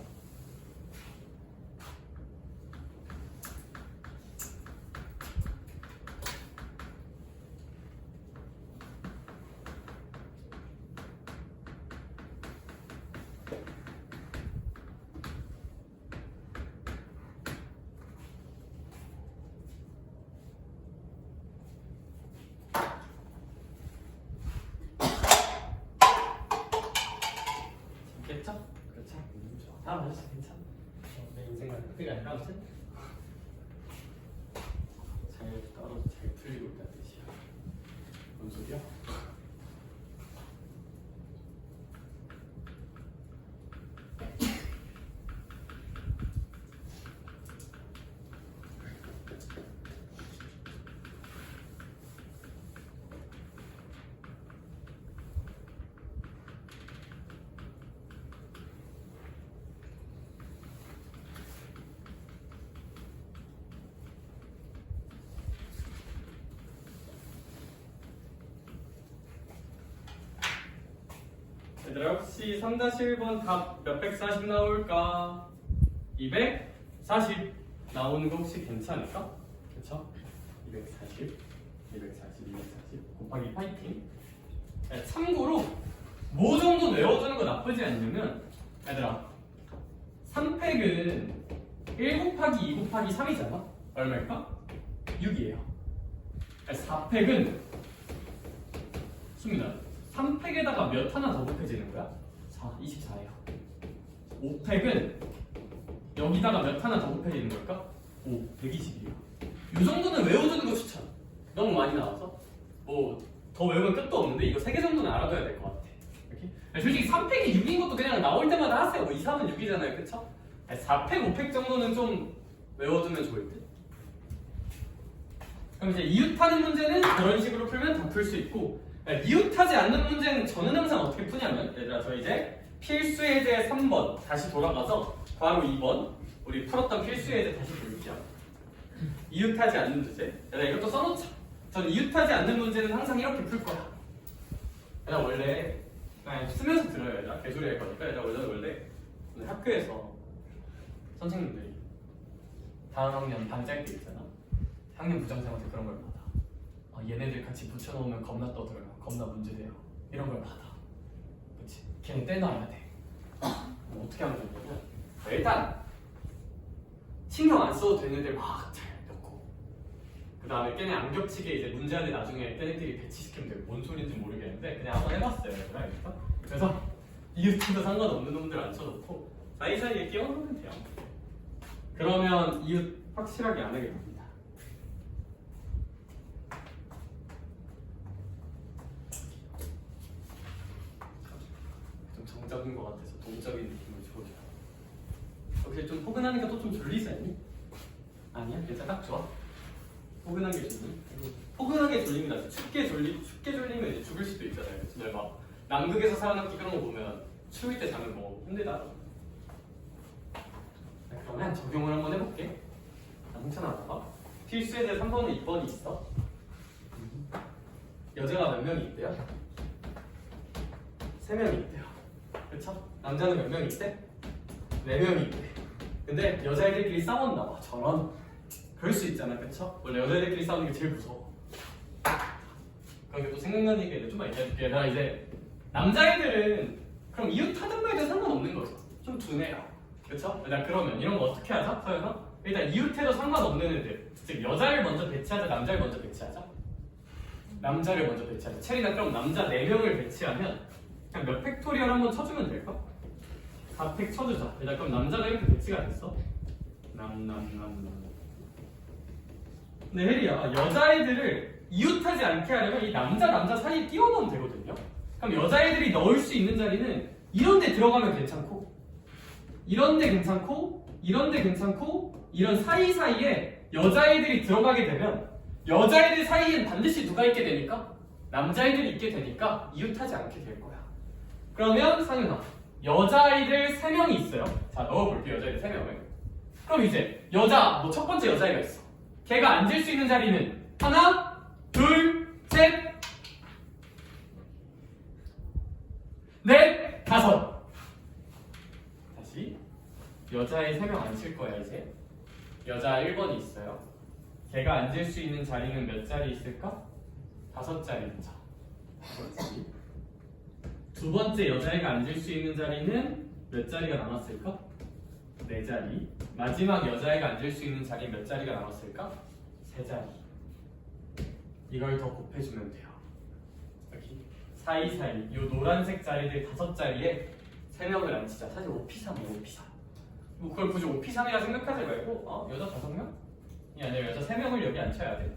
됐죠? 그렇죠? 좋아. 다 맞았어. 괜찮아. 내 인생과 그게 아니라 아무튼 잘 떨어져 잘 풀리고 있다는 뜻이야. 뭔 소리야? 얘들아 혹시 3-1번 답 몇백사십 나올까? 240 나오는 거 혹시 괜찮을까? 그쵸? 240 곱하기 파이팅. 참고로 뭐 정도 외워두는 거 나쁘지 않냐면 얘들아 3팩은 1 곱하기 2 곱하기 3이잖아? 얼마일까? 6이에요. 4팩은 수민아 3팩에다가 몇 하나 더 곱해지는 거야? 4, 24예요. 5팩은 여기다가 몇 하나 더 곱해지는 걸까? 5, 120이야. 이 정도는 외워두는 거 추천. 너무 많이 나와서 뭐 더 외우면 끝도 없는데 이거 3개 정도는 알아둬야 될 것 같아. 이렇게? 솔직히 3팩이 6인 것도 그냥 나올 때마다 하세요. 뭐 2, 3은 6이잖아요, 그쵸? 4팩, 5팩 정도는 좀 외워두면 좋을 듯. 그럼 이제 이웃하는 문제는 그런 식으로 풀면 다 풀 수 있고, 이웃하지 않는 문제는 저는 항상 어떻게 푸냐면, 얘들아 저 이제 필수의 제 3번 다시 돌아가서 바로 2번 우리 풀었던 필수의 제 다시 볼게요. 이웃하지 않는 문제. 얘들아 이것도 써놓자. 저는 이웃하지 않는 문제는 항상 이렇게 풀 거야. 얘들아 원래 그냥 쓰면서 들어요. 얘들아 개소리 할 거니까. 얘들아 원래 학교에서 선생님들이 다음 학년 반짤 때 있잖아. 학년 부장쌤한테 그런 걸 받아. 얘네들 같이 붙여놓으면 겁나 떠들어요. 겁나 문제돼요. 이런 걸 받아. 그치? 걔는 떼놔야 돼. 어떻게 하면 되냐면 일단 신경 안 써도 되는 애들 막 잘 넣고, 그 다음에 걔네 안 겹치게 이제 문제안에 나중에 걔네들이 배치시키면 돼. 뭔 소리인지 모르겠는데 그냥 한번 해봤어요. 얘들아. 그래서 이웃도 상관없는 놈들 앉혀놓고 사이사이에 끼워놓으면 돼요. 그러면 이웃 확실하게 안 하게 됩니다. 좀 정적인 것 같아서 동적인 느낌을 줘줘요. 혹시 좀 포근하니까 또 좀 졸리지 않니? 아니야? 괜찮아? 딱 좋아. 포근하게 졸리? 포근하게 졸리면 낫지. 춥게 졸리면 이제 죽을 수도 있잖아요. 근데 막 남극에서 살아남기 그런 거 보면 추울 때 자면 뭐 힘들다. 그러면 적용을 한번 해볼게. 훔쳐나가봐. 필수에 대해 3번은 2번이 있어. 여자가 몇 명이 있대요? 3명이 있대요. 그쵸? 남자는 몇 명이 있대? 4명이 있대. 근데 여자애들끼리 싸웠나봐. 저런. 그럴 수 있잖아. 그쵸? 원래 여자애들끼리 싸우는 게 제일 무서워. 그런 게 또 생각나는 얘기가 좀만 얘기해줄게. 나 이제 남자애들은 그럼 이웃하던 말도 상관없는 거죠. 좀 둔해요. 그쵸? 일단 그러면 이런 거 어떻게 하자? 서연아? 일단 이웃해도 상관없는 애들, 즉 여자를 먼저 배치하자, 남자를 먼저 배치하자? 남자를 먼저 배치하자. 체리나 그럼 남자 4명을 배치하면 그냥 몇 팩토리얼 한번 쳐주면 될까? 4팩 쳐주자. 일단 그럼 남자가 이렇게 배치가 됐어. 근데 혜리야, 여자애들을 이웃하지 않게 하려면 이 남자 사이에 끼워 넣으면 되거든요. 그럼 여자애들이 넣을 수 있는 자리는 이런 데 들어가면 괜찮고, 이런 데 괜찮고, 이런 데 괜찮고, 이런 사이사이에 여자애들이 들어가게 되면 여자애들 사이엔 반드시 누가 있게 되니까? 남자애들이 있게 되니까 이웃하지 않게 될 거야. 그러면 상윤아, 여자아이들 3명이 있어요. 자, 넣어볼게요. 여자아이들 3명을. 그럼 이제 여자, 뭐 첫 번째 여자아이가 있어. 걔가 앉을 수 있는 자리는 하나, 둘, 셋, 넷, 5. 다시 여자애 3명 앉힐 거야. 이제 여자 1번이 있어요. 걔가 앉을 수 있는 자리는 몇 자리 있을까? 5자리 있죠. 두 번째 여자애가 앉을 수 있는 자리는 몇 자리가 남았을까? 4자리. 마지막 여자애가 앉을 수 있는 자리 몇 자리가 남았을까? 3자리. 이걸 더 곱해주면 돼요. 여기 사이사이 이 노란색 자리들 5자리에 3명을 앉히자. 사실 5P3이에요. 5P3. 뭐 그걸 굳이 5P3이라 생각하지 말고 여자 5명? 이 아니라 여자 3명을 여기 앉혀야 돼.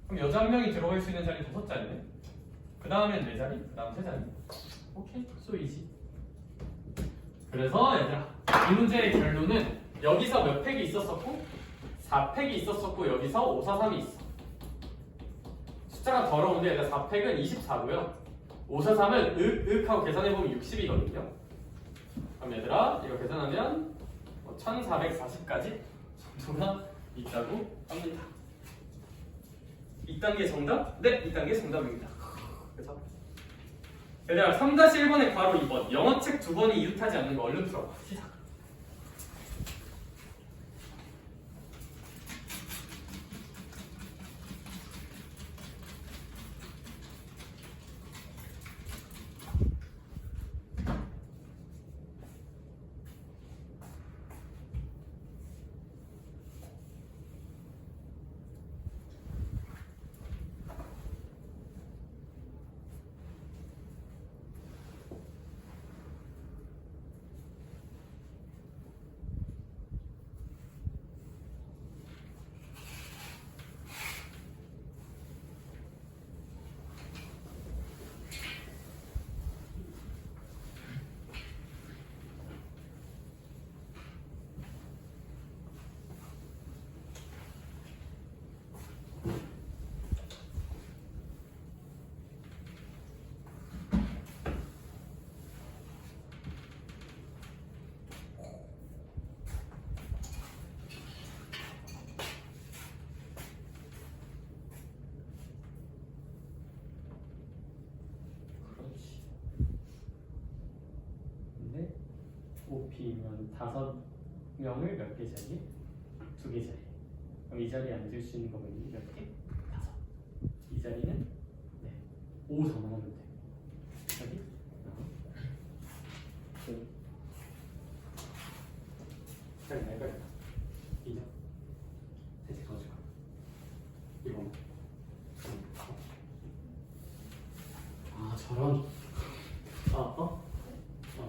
그럼 여자 1명이 들어갈 수 있는 자리 5자리네. 그 다음엔 4자리, 그 다음 3자리. 오케이, so easy. 그래서 얘들아, 이 문제의 결론은 여기서 몇 팩이 있었었고 4팩이 있었었고 여기서 5, 4, 3이 있어. 숫자가 더러운데 얘들아 4팩은 24고요 5, 4, 3은 윽하고 계산해보면 60이거든요 그럼 얘들아 이거 계산하면 1440까지 정도가 있다고 합니다. 이딴 게 정답? 네, 이딴 게 정답입니다. 그래서 얘들아 3-1번에 괄호 2번 영어책 2번이 이웃하지 않는 거 얼른 풀어봐. 시작. 높이면 5명을 몇 개 자리? 2개 자리. 그럼 이 자리에 앉을 수 있는 거는 몇 개? 5. 이 자리는 5 더 넣으면 돼. 여기? 5. 잘 날까요? 2죠? 3개 더 줄까? 이거. 아, 저런.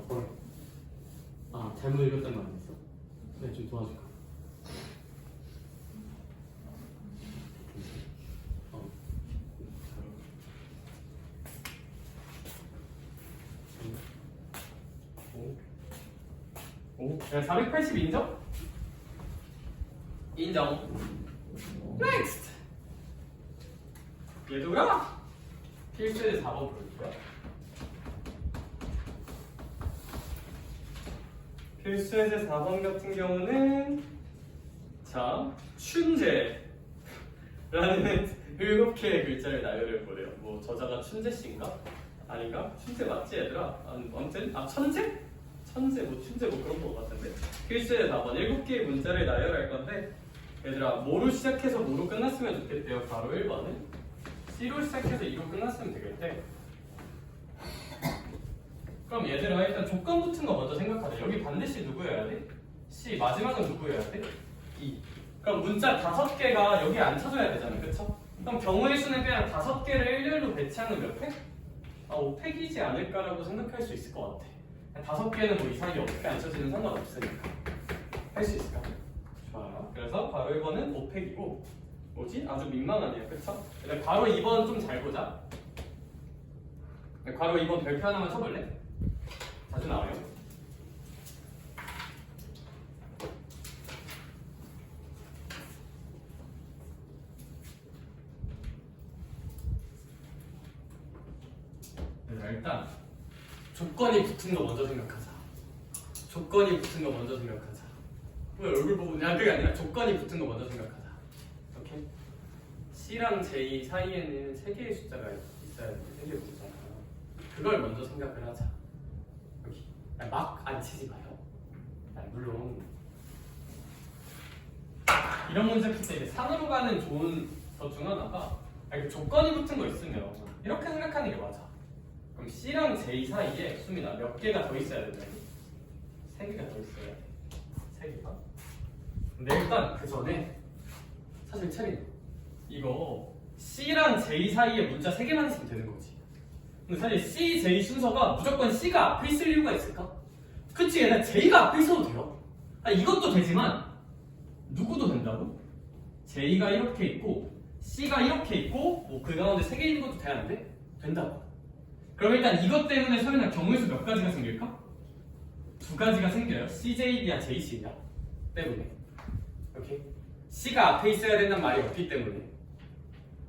뭘? 잘못 읽었던 거 아니었어? 네, 좀 도와줄까? 야, 480 인정? 인정. Next. 얘들아, 필수의 4번 볼게요. 필수의 4번 같은 경우는 자, 춘재라는 7개의 글자를 나열해 보래요. 뭐 저자가 춘재 씨인가? 아닌가? 춘재 맞지 얘들아? 아무튼 천재? 천재 뭐 춘재 뭐 그런 거 같은데. 필수의 4번 7개의 문자를 나열할 건데 얘들아 뭐로 시작해서 뭐로 끝났으면 좋겠대요. 바로 1번은 C로 시작해서 E로 끝났으면 되겠대. 그럼 얘들아 일단 조건 붙은 거 먼저 생각하자. 여기 반드시 누구여야 돼? C. 마지막은 누구여야 돼? E. 그럼 문자 5개가 여기에 안 쳐줘야 되잖아. 그쵸? 그럼 경우의 수는 그냥 5개를 일렬로 배치하는 몇 팩? 5팩이지 않을까라고 생각할 수 있을 것 같아. 5개는 뭐 이 사이에 어떻게 안 쳐지는 상관없으니까 할 수 있을까? 좋아요. 그래서 바로 1번은 5팩이고 뭐지? 아주 민망하네요. 그쵸? 근데 바로 2번 좀 잘 보자. 바로 2번 별표 하나만 쳐볼래? 자주 나와요. 일단 조건이 붙은 거 먼저 생각하자. 조건이 붙은 거 먼저 생각하자. 왜 얼굴 보고 그게 아니라 조건이 붙은 거 먼저 생각하자. 오케이? C랑 J 사이에는 3개의 숫자가 있어야 돼. 3개의 문자가. 그걸 먼저 생각을 하자. 여기 막 안 치지 마요. 물론 이런 문제 풀 때 이제 산으로 가는 좋은 것 중 하나가 조건이 붙은 거 있으면 이렇게 생각하는 게 맞아. 그럼 C랑 J 사이에 수민아 몇 개가 더 있어야 된다. 3개가 더 있어야 돼. 3개가. 근데 일단 그 전에 사실 체리 이거 C랑 J 사이에 문자 3개만 있으면 되는 거지. 근데 사실 C, J 순서가 무조건 C가 앞에 있을 이유가 있을까? 그치, 얘는 J가 앞에 있어도 돼요. 이것도 되지만 누구도 된다고? J가 이렇게 있고 C가 이렇게 있고 뭐 그 가운데 3개 있는 것도 되는데 된다고. 그럼 일단 이것 때문에 소연아 경우의 수 몇 가지가 생길까? 2가지가 생겨요. CJ이야 JC냐 때문에. 오케이? C가 앞에 있어야 된다는 말이 없기 때문에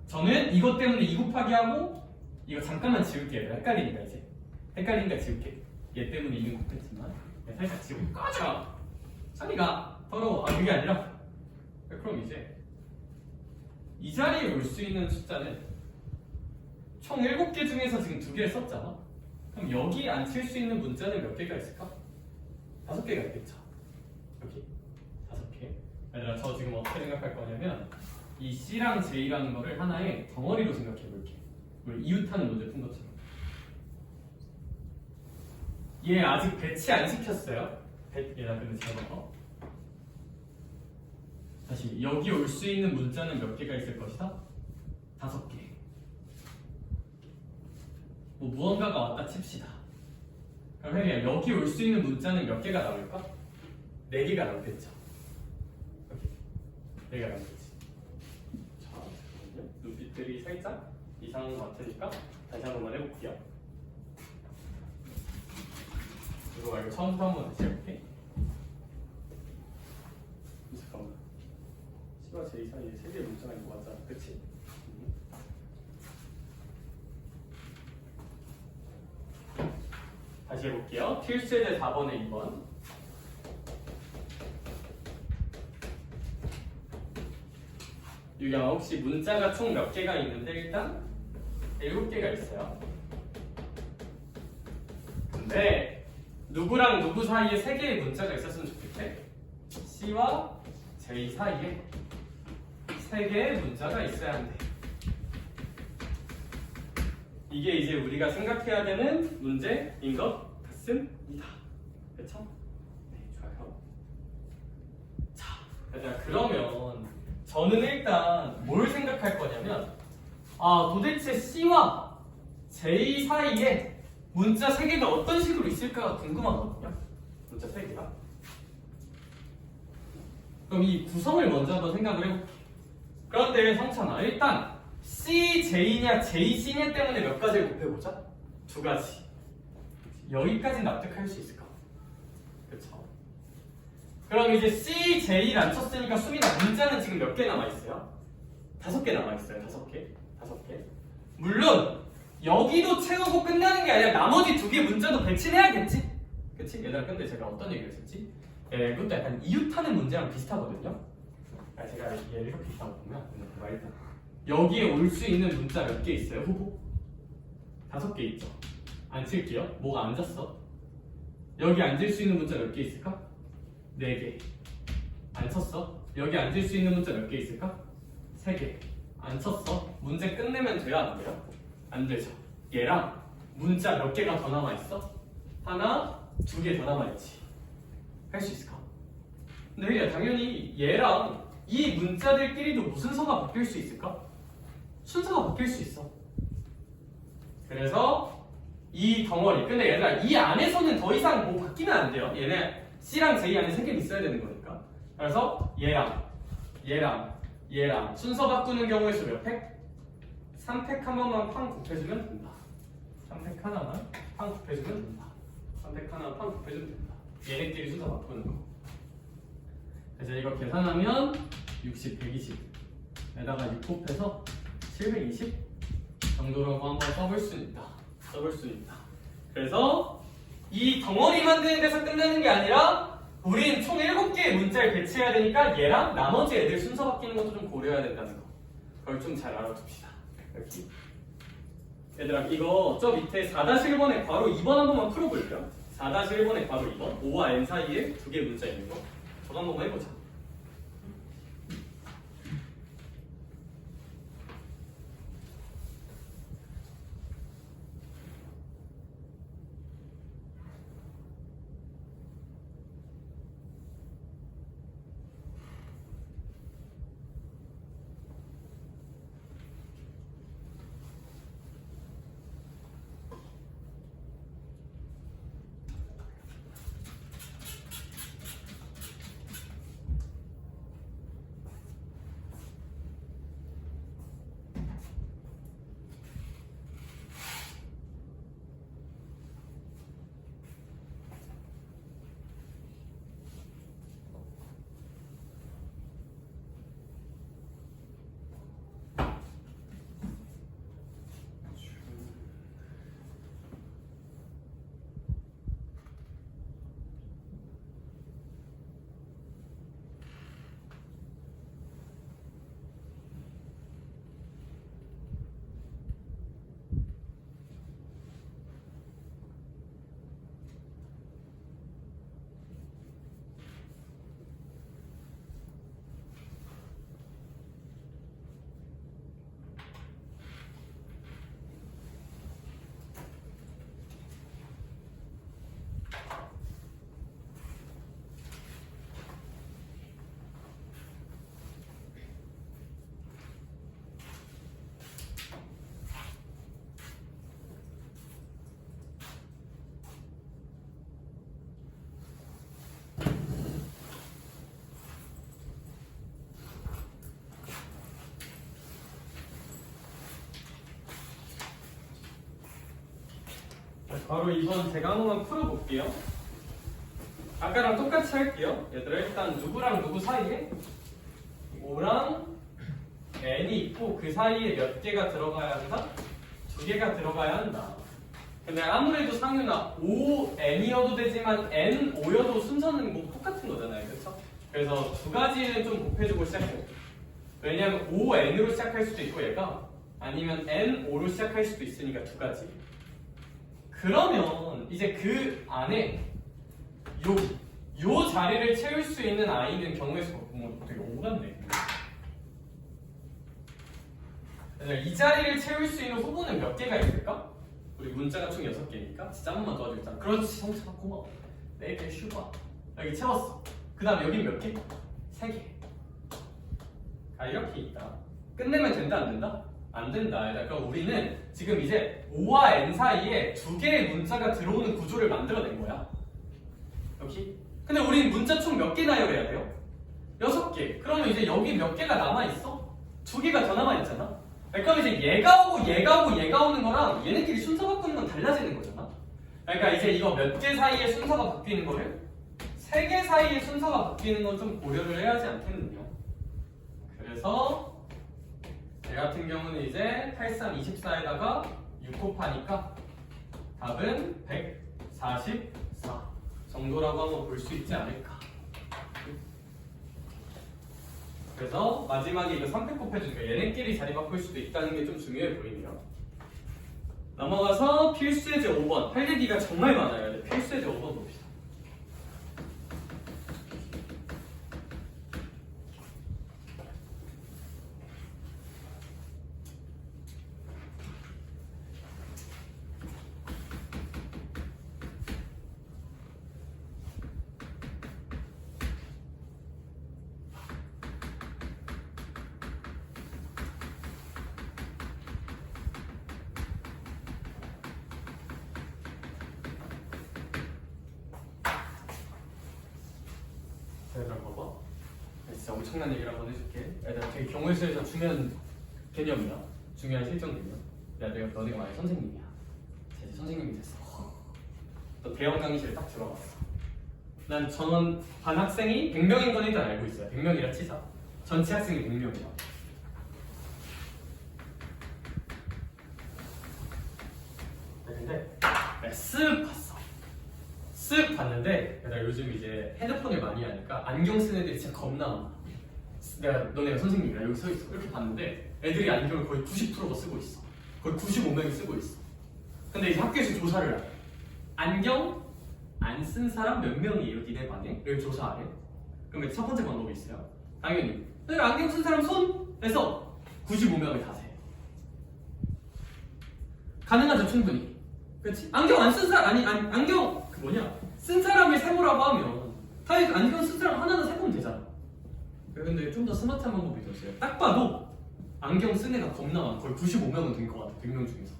저는 이것 때문에 2 곱하기 하고 이거 잠깐만 지울게요. 헷갈리니까 이제 헷갈리니까 지울게. 얘 때문에 2는 곱했지만 살짝 지우고 꺼져! 자리가 더러워. 그게 아니라 그럼 이제 이 자리에 올 수 있는 숫자는 총 7개 중에서 지금 2개를 썼잖아. 그럼 여기 앉힐 수 있는 문자는 몇 개가 있을까? 5개가 있겠죠. 여기 5개. 얘들아 저 지금 어떻게 생각할 거냐면 이 C랑 J라는 거를 하나의 덩어리로 생각해 볼게. 우리 이웃하는 문제 푼 것처럼. 얘 아직 배치 안 시켰어요. 얘들아 근데 잘 봐봐. 다시 여기 올 수 있는 문자는 몇 개가 있을 것이다? 5개. 뭐 무언가가 왔다 칩시다. 그럼 혜리야 여기 올 수 있는 문자는 몇 개가 나올까? 4개가 나오겠죠. 여기 4개가 나오겠지. 자, 잠깐만요. 눈빛들이 살짝 이상한 것 같으니까 다시 한 번만 해볼게요. 이거 말고 처음부터 한번 다시 해볼게. 잠깐만. C와 J 사이에 3개의 문자가 있는 거 맞아? 그치? 다시 해볼게요. 필수의 제 4번에 2번. 유경아 혹시 문자가 총 몇 개가 있는데 일단 7개가 있어요. 근데 누구랑 누구 사이에 세 개의 문자가 있었으면 좋겠대. C와 J 사이에 세 개의 문자가 있어야 한대. 이게 이제 우리가 생각해야 되는 문제인 것 같습니다. 그렇죠? 네, 좋아요. 자, 얘들아, 그러면 저는 일단 뭘 생각할 거냐면 도대체 C와 J 사이에 문자 3개가 어떤 식으로 있을까가 궁금하거든요. 문자 3개가. 그럼 이 구성을 먼저 한번 생각을 해볼게. 그런데 성찬아, 일단 C, J냐, J, C냐 때문에 몇 가지를 곱해보자. 2가지. 여기까지 납득할 수 있을까? 그렇죠. 그럼 이제 C, J를 안 쳤으니까 수민아, 문자는 지금 몇 개 남아있어요? 5개 남아있어요. 5개. 물론 여기도 채우고 끝나는 게 아니라 나머지 2개 문자도 배치를 해야겠지? 그치? 얘들아, 근데 제가 어떤 얘기를 했었지? 이것도 약간 이웃하는 문제랑 비슷하거든요? 제가 얘를 이렇게 있다고 보면 일단 여기에 올 수 있는 문자 몇 개 있어요? 후보? 5개 있죠? 안 칠게요. 뭐가 앉았어? 여기 앉을 수 있는 문자 몇 개 있을까? 4개. 안 쳤어? 여기 앉을 수 있는 문자 몇 개 있을까? 3개. 안 쳤어? 문제 끝내면 돼요? 안 돼요? 안 되죠. 얘랑 문자 몇 개가 더 남아있어? 하나, 2개 더 남아있지. 할 수 있을까? 근데 당연히 얘랑 이 문자들끼리도 무슨 순서가 바뀔 수 있을까? 순서가 바뀔 수 있어. 그래서 이 덩어리, 근데 얘들아, 이 안에서는 더 이상 뭐 바뀌면 안 돼요. 얘네 C랑 J 안에 3개 있어야 되는 거니까. 그래서 얘랑 순서 바꾸는 경우의 수 몇 팩? 3팩 한 번만 팡 곱해주면 된다. 3팩 하나만 팡 곱해주면 된다. 3팩 하나만 팡 곱해주면 된다. 얘네끼리 순서 바꾸는 거. 그래서 이거 계산하면 60, 120에다가 6 곱해서 720 정도라고 한번 써볼 수 있다. 그래서 이 덩어리 만드는 데서 끝나는 게 아니라 우린 총 7개의 문자를 배치해야 되니까 얘랑 나머지 애들 순서 바뀌는 것도 좀 고려해야 된다는 거. 그걸 좀 잘 알아둡시다. 이렇게. 얘들아, 이거 저 밑에 4-1번에 바로 2번 한 번만 풀어볼게요. 4-1번에 바로 2번 5와 n 사이에 2개 문자 있는 거 저거 한 번만 해보자. 바로 이번 제가 한 번만 풀어볼게요. 아까랑 똑같이 할게요. 얘들아, 일단 누구랑 누구 사이에 5랑 n이 있고 그 사이에 몇 개가 들어가야 한다? 2개가 들어가야 한다. 근데 아무래도 상윤아 5n이어도 되지만 n5여도 순서는 뭐 똑같은 거잖아요. 그렇죠? 그래서 2가지는 좀 곱해주고 시작해요. 왜냐면 5n으로 시작할 수도 있고 얘가 아니면 n5로 시작할 수도 있으니까 2가지. 그러면 이제 그 안에 여기 요 자리를 채울 수 있는 아이는 경우의 수가 뭐 되게 오같네. 이 자리를 채울 수 있는 후보는 몇 개가 있을까? 우리 문자가 총 6개니까 진짜 한 번만 도와주자. 그렇지, 성찬아 고마워. 4개 슈퍼. 여기 채웠어. 그 다음에 여기 몇 개? 3개. 아, 이렇게 있다. 끝내면 된다, 안 된다? 안 된다. 그러니까 우리는 지금 이제 O와 N 사이에 2개의 문자가 들어오는 구조를 만들어낸 거야. 여기. 근데 우리는 문자 총 몇 개 나열해야 돼요? 6개. 그러면 이제 여기 몇 개가 남아있어? 2개가 더 남아있잖아. 그러니까 이제 얘가 오고 얘가 오고 얘가 오는 거랑 얘네끼리 순서 바꾸는 건 달라지는 거잖아. 그러니까 이제 이거 몇 개 사이에 순서가 바뀌는 거를 3개 사이에 순서가 바뀌는 건 좀 고려를 해야 하지 않겠느냐. 그래서 제 같은 경우는 이제 83, 24에다가 6 곱하니까 답은 144 정도라고 한번 볼 수 있지 않을까. 그래서 마지막에 이거 3팩 곱해주니까 얘네끼리 자리 바꿀 수도 있다는 게 좀 중요해 보이네요. 넘어가서 필수의 제 5번. 할 얘기가 정말 많아요. 필수의 제 5번 봅시다. 얘들아 봐봐. 진짜 엄청난 얘기를 한번 해줄게. 얘들아 되게 경우의 수에서 중요한 개념이야. 중요한 실전 개념. 야, 너네가 만약 선생님이야. 이제 선생님이 됐어. 너 대형 강의실에 딱 들어갔어. 난 전원 반 학생이 100명인 건 일단 알고 있어요. 100명이라 치자. 전체 학생이 100명이야. 근데 내가 쓱 봤어. 쓱 봤는데 내가 요즘 이제 핸드폰을 많이 하니까 안경 쓰는 애들이 진짜 겁나 많아. 내가 너네가 선생님이야 여기 서 있어. 이렇게 봤는데 애들이 안경을 거의 90%가 쓰고 있어. 거의 95명이 쓰고 있어. 근데 이제 학교에서 조사를 해. 안경 안 쓴 사람 몇 명이에요? 니네 반에? 이렇게 조사하래. 그럼 첫 번째 방법이 있어요. 당연히 안경 쓴 사람 손! 해서 95명이 다 세. 가능하죠 충분히. 그렇지? 안경 안 쓴 사람 안경 그 뭐냐 쓴 사람을 세보라고 하면 당연히 안경 쓴 사람 하나는 세보면 되잖아. 근데 좀 더 스마트한 방법이 있었어요. 딱 봐도 안경 쓴 애가 겁나 많아. 거의 95명은 된 것 같아. 100명 중에서.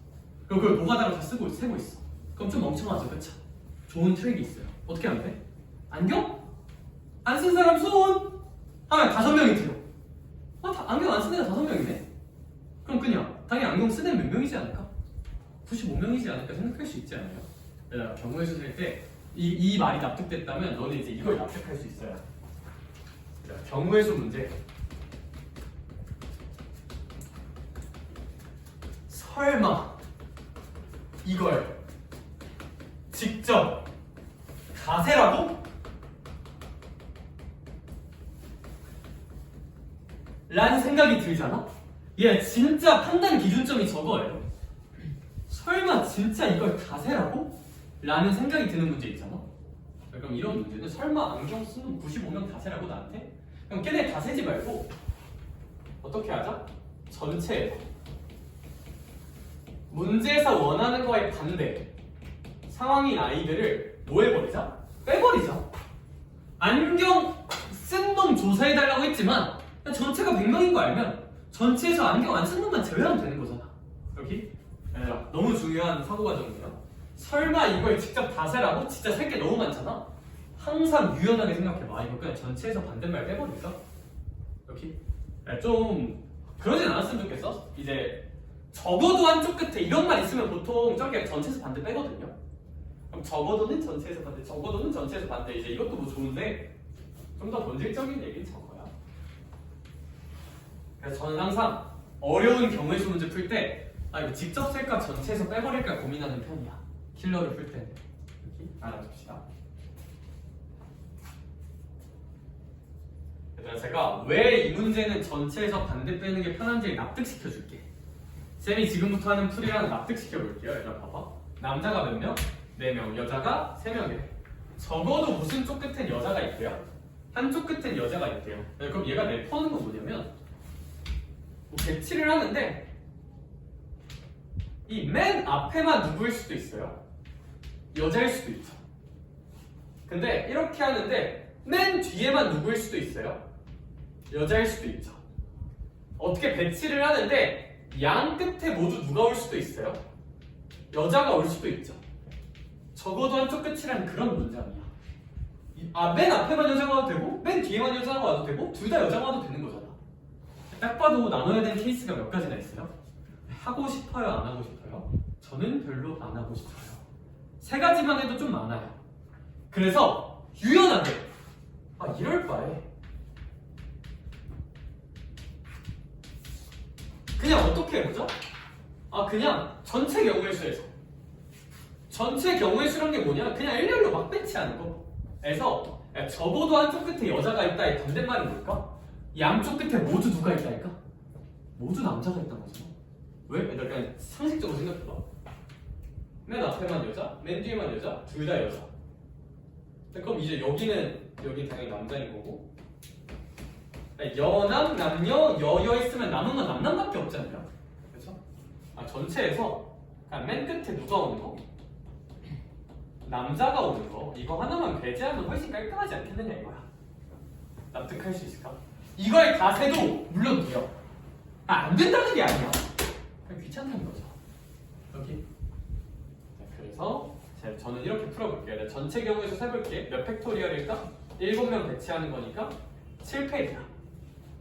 그리고 그걸 노가다로 다 세고 있어. 그럼 좀 멍청하죠, 그쵸? 좋은 트릭이 있어요. 어떻게 하면 돼? 안경? 안 쓴 사람 손! 하면 5명이 들어. 안경 안 쓴 애가 5명이네? 그럼 그냥 당연히 안경 쓴 애는 몇 명이지 않을까? 95명이지 않을까 생각할 수 있지 않아요? 내가 경우의 수 쓸 때 이 말이 납득됐다면 너는 이제 이걸 납득할 수 있어요. 경우의 수 문제. 설마 이걸 직접 다 세라고? 라는 생각이 들잖아? 얘 진짜 판단 기준점이 저거예요. 설마 진짜 이걸 다 세라고? 라는 생각이 드는 문제 있잖아? 그럼 이런 문제는 설마 안경 쓰는 95명 다 세라고 나한테? 그럼 걔네 다 세지 말고 어떻게 하자? 전체에서 문제에서 원하는 거에 반대 상황인 아이들을 뭐 해버리자? 빼버리자. 안경 쓴 놈 조사해달라고 했지만 전체가 100명인 거 알면 전체에서 안경 안 쓴 놈만 제외하면 되는 거잖아. 여기? 얘들아 너무 중요한 사고과정이야. 설마 이걸 직접 다 세라고? 진짜 셀 게 너무 많잖아. 항상 유연하게 생각해봐. 이거 그냥 전체에서 반대말 빼버릴까? 여기? 좀 그러진 않았으면 좋겠어. 이제 적어도 한쪽 끝에 이런 말 있으면 보통 저렇게 전체에서 반대 빼거든요. 그럼 적어도는 전체에서 반대, 적어도는 전체에서 반대. 이제 이것도 뭐 좋은데 좀 더 본질적인 얘기는 저거야. 그래서 저는 항상 어려운 경우의 수 문제 풀 때 이거 직접 쓸까 전체에서 빼버릴까 고민하는 편이야. 킬러를 풀 때는. 이렇게 알아둡시다. 얘들아 제가 왜 이 문제는 전체에서 반대 빼는 게 편한지 납득시켜 줄게. 쌤이 지금부터 하는 풀이랑 납득시켜 볼게요. 얘들아 봐봐. 남자가 몇 명? 4명. 여자가 3명이래. 적어도 무슨 쪽 끝엔 여자가 있대요? 한쪽 끝엔 여자가 있대요. 네, 그럼 얘가 내포하는 건 뭐냐면 뭐 배치를 하는데 이 맨 앞에만 누구일 수도 있어요. 여자일 수도 있죠. 근데 이렇게 하는데 맨 뒤에만 누구일 수도 있어요. 여자일 수도 있죠. 어떻게 배치를 하는데 양 끝에 모두 누가 올 수도 있어요. 여자가 올 수도 있죠. 적어도 한쪽 끝이란 그런 문장이야. 맨 앞에만 여자가 와도 되고 맨 뒤에만 여자가 와도 되고 둘 다 여자가 와도 되는 거잖아. 딱 봐도 나눠야 되는 케이스가 몇 가지나 있어요. 하고 싶어요? 안 하고 싶어요? 저는 별로 안 하고 싶어요. 세 가지만 해도 좀 많아요. 그래서 유연하게 이럴 바에 그냥 어떻게 해보죠? 그냥 전체 경우의 수에서 전체 경우의 수란 게 뭐냐? 그냥 일렬로 막 배치하는 거. 그래서 적어도 한쪽 끝에 여자가 있다의 반대말은 뭘까? 양쪽 끝에 모두 누가 있다니까? 모두 남자가 있다는 거죠. 왜? 그냥 상식적으로 생각해봐. 맨 앞에만 여자, 맨 뒤에만 여자, 둘 다 여자. 그럼 이제 여기 당연히 남자인 거고. 여남, 남녀, 여여 있으면 남은 건 남남밖에 없잖아요. 그렇죠? 전체에서 그냥 맨 끝에 누가 오는 거? 남자가 오는 거. 이거 하나만 배제하면 훨씬 깔끔하지 않겠느냐 이거야. 납득할 수 있을까? 이걸 다 세도 물론 돼요. 안 된다는 게 아니야. 그냥 귀찮다는 거죠. 여기. 그래서 저는 이렇게 풀어볼게요. 전체 경우에서 세볼게. 몇 팩토리얼일까? 7명 배치하는 거니까 7페이지야.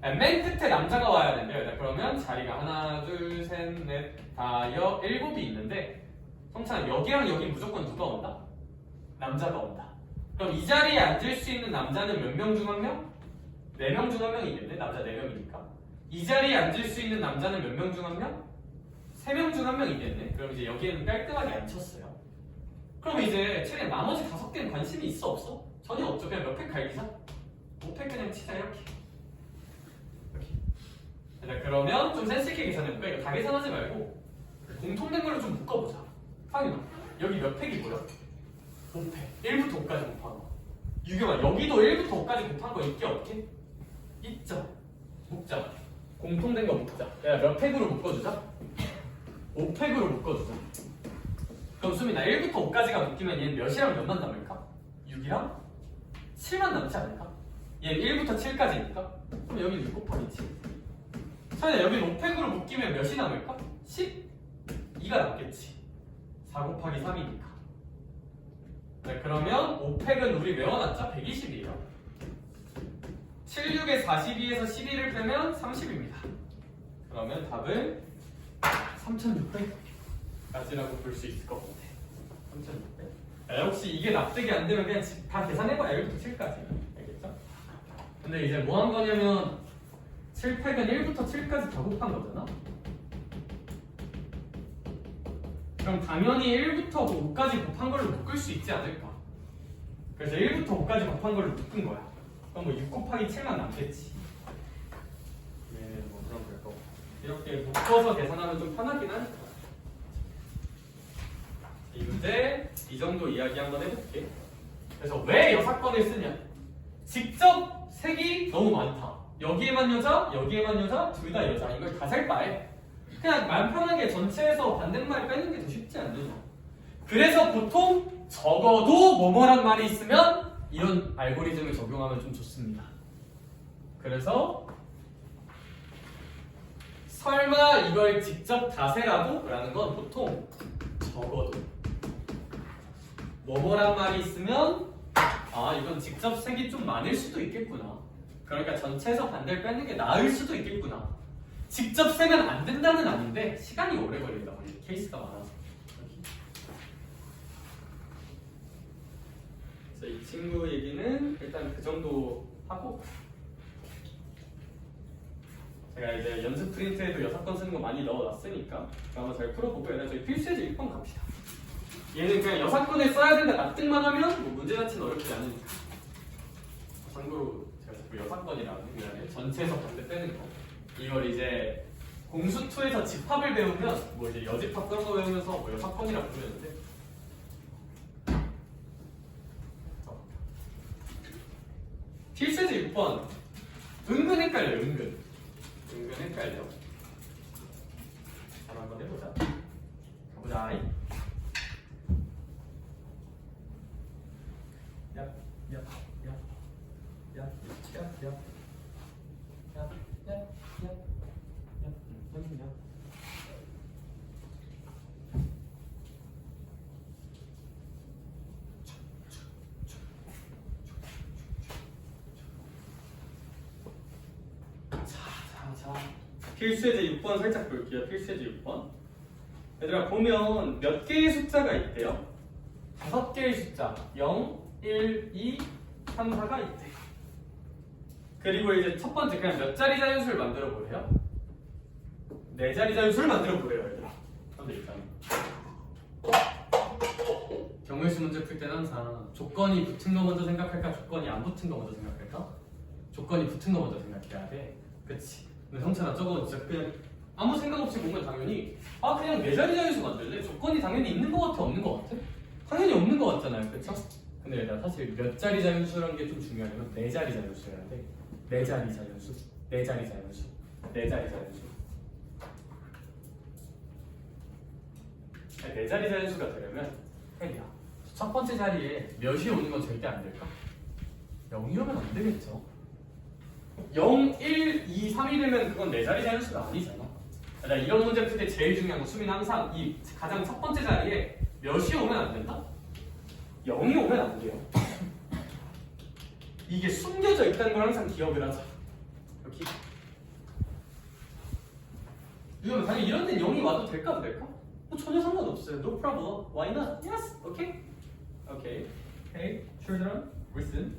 맨 끝에 남자가 와야 된대요. 그러면 자리가 하나, 둘, 셋, 넷, 다여, 7이 있는데 성찬아 여기랑 여기 무조건 누가 온다? 남자가 온다. 그럼 이 자리에 앉을 수 있는 남자는 몇 명 중 1명? 4명 중 1명이 있는데 남자 4명이니까 이 자리에 앉을 수 있는 남자는 몇 명 중 1명? 3명 중 1명이 있겠네. 그럼 이제 여기에는 깔끔하게 앉혔어요. 그럼 이제 최대 나머지 5개는 관심이 있어 없어? 전혀 없죠. 그냥 몇 팩 갈기자. 5팩 그냥 치자 이렇게. 그러면 좀 센스 있게 계산해볼까? 이거 다 계산하지 말고 공통된 걸로 좀 묶어보자. 상윤아 여기 몇 팩이고요? 5팩 1부터 5까지 곱한 거. 유경아 여기도 1부터 5까지 곱한 거 있게 없게? 있죠. 묶자. 공통된 거 묶자. 몇 팩으로 묶어주자? 5팩으로 묶어주자. 그럼 수민아 1부터 5까지가 묶이면 얘는 몇이랑 몇만 남을까? 6이랑 7만 남지 않을까? 얘는 1부터 7까지니까 그럼 여기 6 곱하기 7. 사실 여기 5팩으로 묶이면 몇이 남을까? 12가 남겠지. 4 곱하기 3이니까. 네, 그러면 5팩은 우리 외워놨죠? 120이에요. 7, 6에 42에서 12를 빼면 30입니다. 그러면 답은 3600까지라고 볼 수 있을 것 같아. 3600. 역시 이게 납득이 안 되면 그냥 다 계산해봐요. 1부터 7까지. 알겠죠? 근데 이제 뭐 한 거냐면 7팩은 1부터 7까지 다 곱한 거잖아? 그럼 당연히 1부터 5까지 곱한 걸로 묶을 수 있지 않을까? 그래서 1부터 5까지 곱한 걸로 묶은 거야. 그럼 뭐 6 곱하기 7만 남겠지. 네, 뭐 그런 걸 거고. 이렇게 묶어서 계산하면 좀 편하긴 하니까. 이 문제 이 정도 이야기 한번 해볼게. 그래서 왜 여사건을 쓰냐? 직접 색이 너무 많다. 여기에만 여자, 여기에만 여자, 둘 다 여자. 이걸 다 셀 바에 그냥 말 편하게 전체에서 반대말 빼는 게 더 쉽지 않느냐. 그래서 보통 적어도 뭐뭐란 말이 있으면 이런 알고리즘을 적용하면 좀 좋습니다. 그래서 설마 이걸 직접 다 세라고? 라는 건 보통 적어도 뭐뭐란 말이 있으면 이건 직접 색이 좀 많을 수도 있겠구나. 그러니까 전체에서 반대를 빼는 게 나을 수도 있겠구나. 직접 세면 안 된다는 아닌데 시간이 오래 걸린다. 케이스가 많아서. 그래서 이 친구 얘기는 일단 그 정도 하고 제가 이제 연습 프린트에도 6건 쓰는 거 많이 넣어놨으니까 한번 잘 풀어보고 얘들아 저희 필수예제 6번 갑시다. 얘는 그냥 6건을 써야 된다 납득만 하면 뭐 문제 자체는 어렵지 않으니까. 참고로 제가 자꾸 6건이라고 그냥 전체에서 반대 빼는 거. 이걸 이제 공수2에서 집합을 배우면 뭐 이제 여집합 그런 거 배우면서 뭐 6건이라고 부르는데 6번 은근 헷갈려. 은근 헷갈려. 바로 한번 해보자. 가보자. 자, 필수예제 6번 살짝 볼게요. 필수예제 6번. 얘들아 보면 몇 개의 숫자가 있대요? 5개의 숫자 0, 1, 2, 3, 4가 있대. 그리고 이제 첫 번째 그냥 몇 자리 자연수를 만들어 보래요? 4자리 자연수를 만들어 보래요, 얘들아. 근데 일단 경우의 문제 풀 때는 항상 조건이 붙은 거 먼저 생각할까? 조건이 안 붙은 거 먼저 생각할까? 조건이 붙은 거 먼저 생각해야 돼. 그치? 근데 성찬아 저거 진짜 그냥 아무 생각 없이 보면 당연히 그냥 4자리 자연수 만들래? 조건이 당연히 있는 거 같아? 없는 거 같아? 당연히 없는 거 같잖아요, 그쵸? 근데 얘들아 사실 몇 자리 자연수라는 게 좀 중요하면 4자리 자연수여야 돼. 4자리 자연수, 4자리 자연수, 4자리 자연수. 4자리 자연수가 되려면 야, 첫 번째 자리에 몇이 오는 건 절대 안 될까? 0이 오면 안 되겠죠. 0, 1, 2, 3이 되면 그건 4자리 자연수가 아니잖아. 나 이런 문제 풀 때 제일 중요한 건 수민은 항상 이 가장 첫 번째 자리에 몇이 오면 안 된다? 0이 오면 안 돼요. 이게 숨겨져 있다는 걸 항상 기억을 하자. 여기. 이거는 당연히 이런 데는 0이 와도 될까 안 될까? 전혀 상관없어요. No problem. Why not? Yes. Okay. Okay. Hey, children, listen.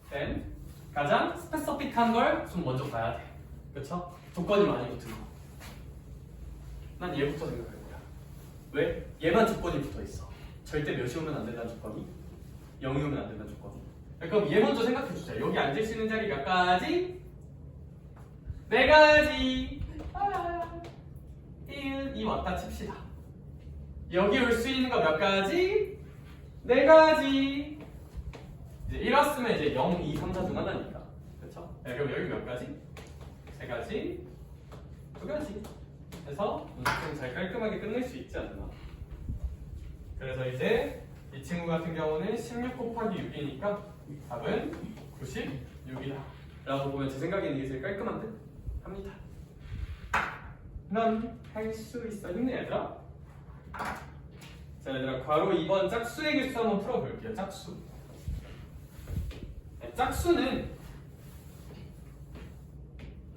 Then 가장 스페시픽한 걸 좀 먼저 봐야 돼. 그렇죠? 조건이 많이 붙은 거. 난 얘부터 생각할 거야. 왜? 얘만 조건이 붙어 있어. 절대 몇이 오면 안 된다는 조건이, 0이 오면 안 된다는 조건이. 그럼 얘 먼저 생각해 주자. 여기 앉을 수 있는 자리 몇 가지? 4가지. 1, 2 왔다 칩시다. 여기 올 수 있는 거 몇 가지? 4가지. 이제 1 왔으면 이제 0, 2, 3, 4 중 하나니까. 그렇죠? 그럼 여기 몇 가지? 3가지, 2가지. 그래서 문제는 잘 깔끔하게 끝낼 수 있지 않나. 그래서 이제 이 친구 같은 경우는 16 곱하기 6이니까 답은 96이다 라고 보면 제 생각에는 이게 제일 깔끔한 듯 합니다. 넌 할 수 있어. 힘내 얘들아. 자 얘들아 괄호 2번 짝수의 개수 한번 풀어볼게요. 짝수. 짝수는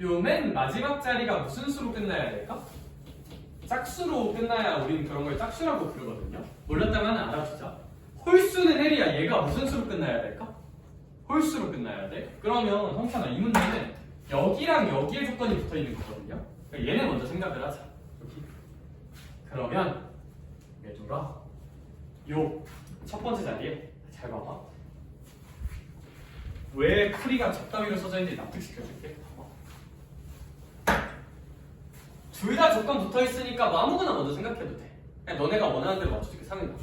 요 맨 마지막 자리가 무슨 수로 끝나야 될까? 짝수로 끝나야 우리는 그런 걸 짝수라고 부르거든요. 몰랐다면 알아두자. 홀수는 헬이야. 얘가 무슨 수로 끝나야 될까? 홀수로 끝나야 돼. 그러면 홍찬아 이 문제는 여기랑 여기에 조건이 붙어 있는 거거든요. 그러니까 얘네 먼저 생각을 하자. 여기. 그러면 얘들아 요 첫 번째 자리에 잘 봐봐. 왜 풀이가 적다위로 써져 있는지 납득시켜줄게. 둘 다 조건 붙어 있으니까 뭐 아무거나 먼저 생각해도 돼. 그냥 너네가 원하는 대로 맞춰줄게. 상현아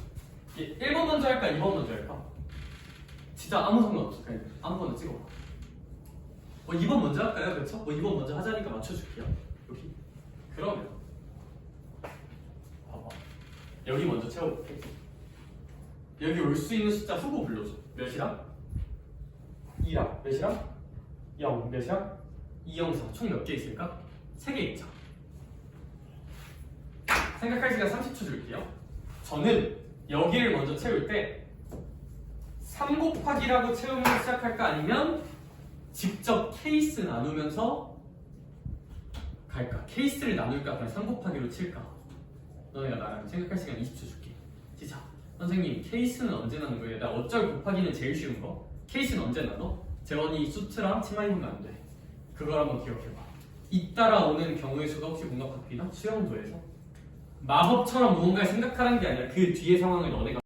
1번 먼저 할까? 2번 먼저 할까? 진짜 아무 상관없어. 그냥 아무거나 찍어봐. 2번 먼저 할까요? 그렇죠? 2번 먼저 하자니까 맞춰줄게요. 여기. 그러면 봐봐. 여기 먼저 채워볼게. 여기 올 수 있는 숫자 후보 불러줘. 몇이랑? 2랑 몇이랑? 0 몇이랑? 2, 0, 4 총 몇 개 있을까? 3개 있죠. 생각할 시간 30초 줄게요. 저는 여기를 먼저 채울 때 3 곱하기라고 채우면 시작할까? 아니면 직접 케이스 나누면서 갈까? 케이스를 나눌까? 그냥 3 곱하기로 칠까? 너네가 나랑 생각할 시간 20초 줄게. 시작. 선생님 케이스는 언제 나눈 거예요? 나 어쩔 곱하기는 제일 쉬운 거. 케이스는 언제 나눠? 재원이 수트랑 치마 입으면 안 돼. 그걸 한번 기억해봐. 잇따라 오는 경우의 수가 혹시 공각학비나 수영도에서 마법처럼 무언가를 생각하는 게 아니라 그 뒤에 상황을 너네가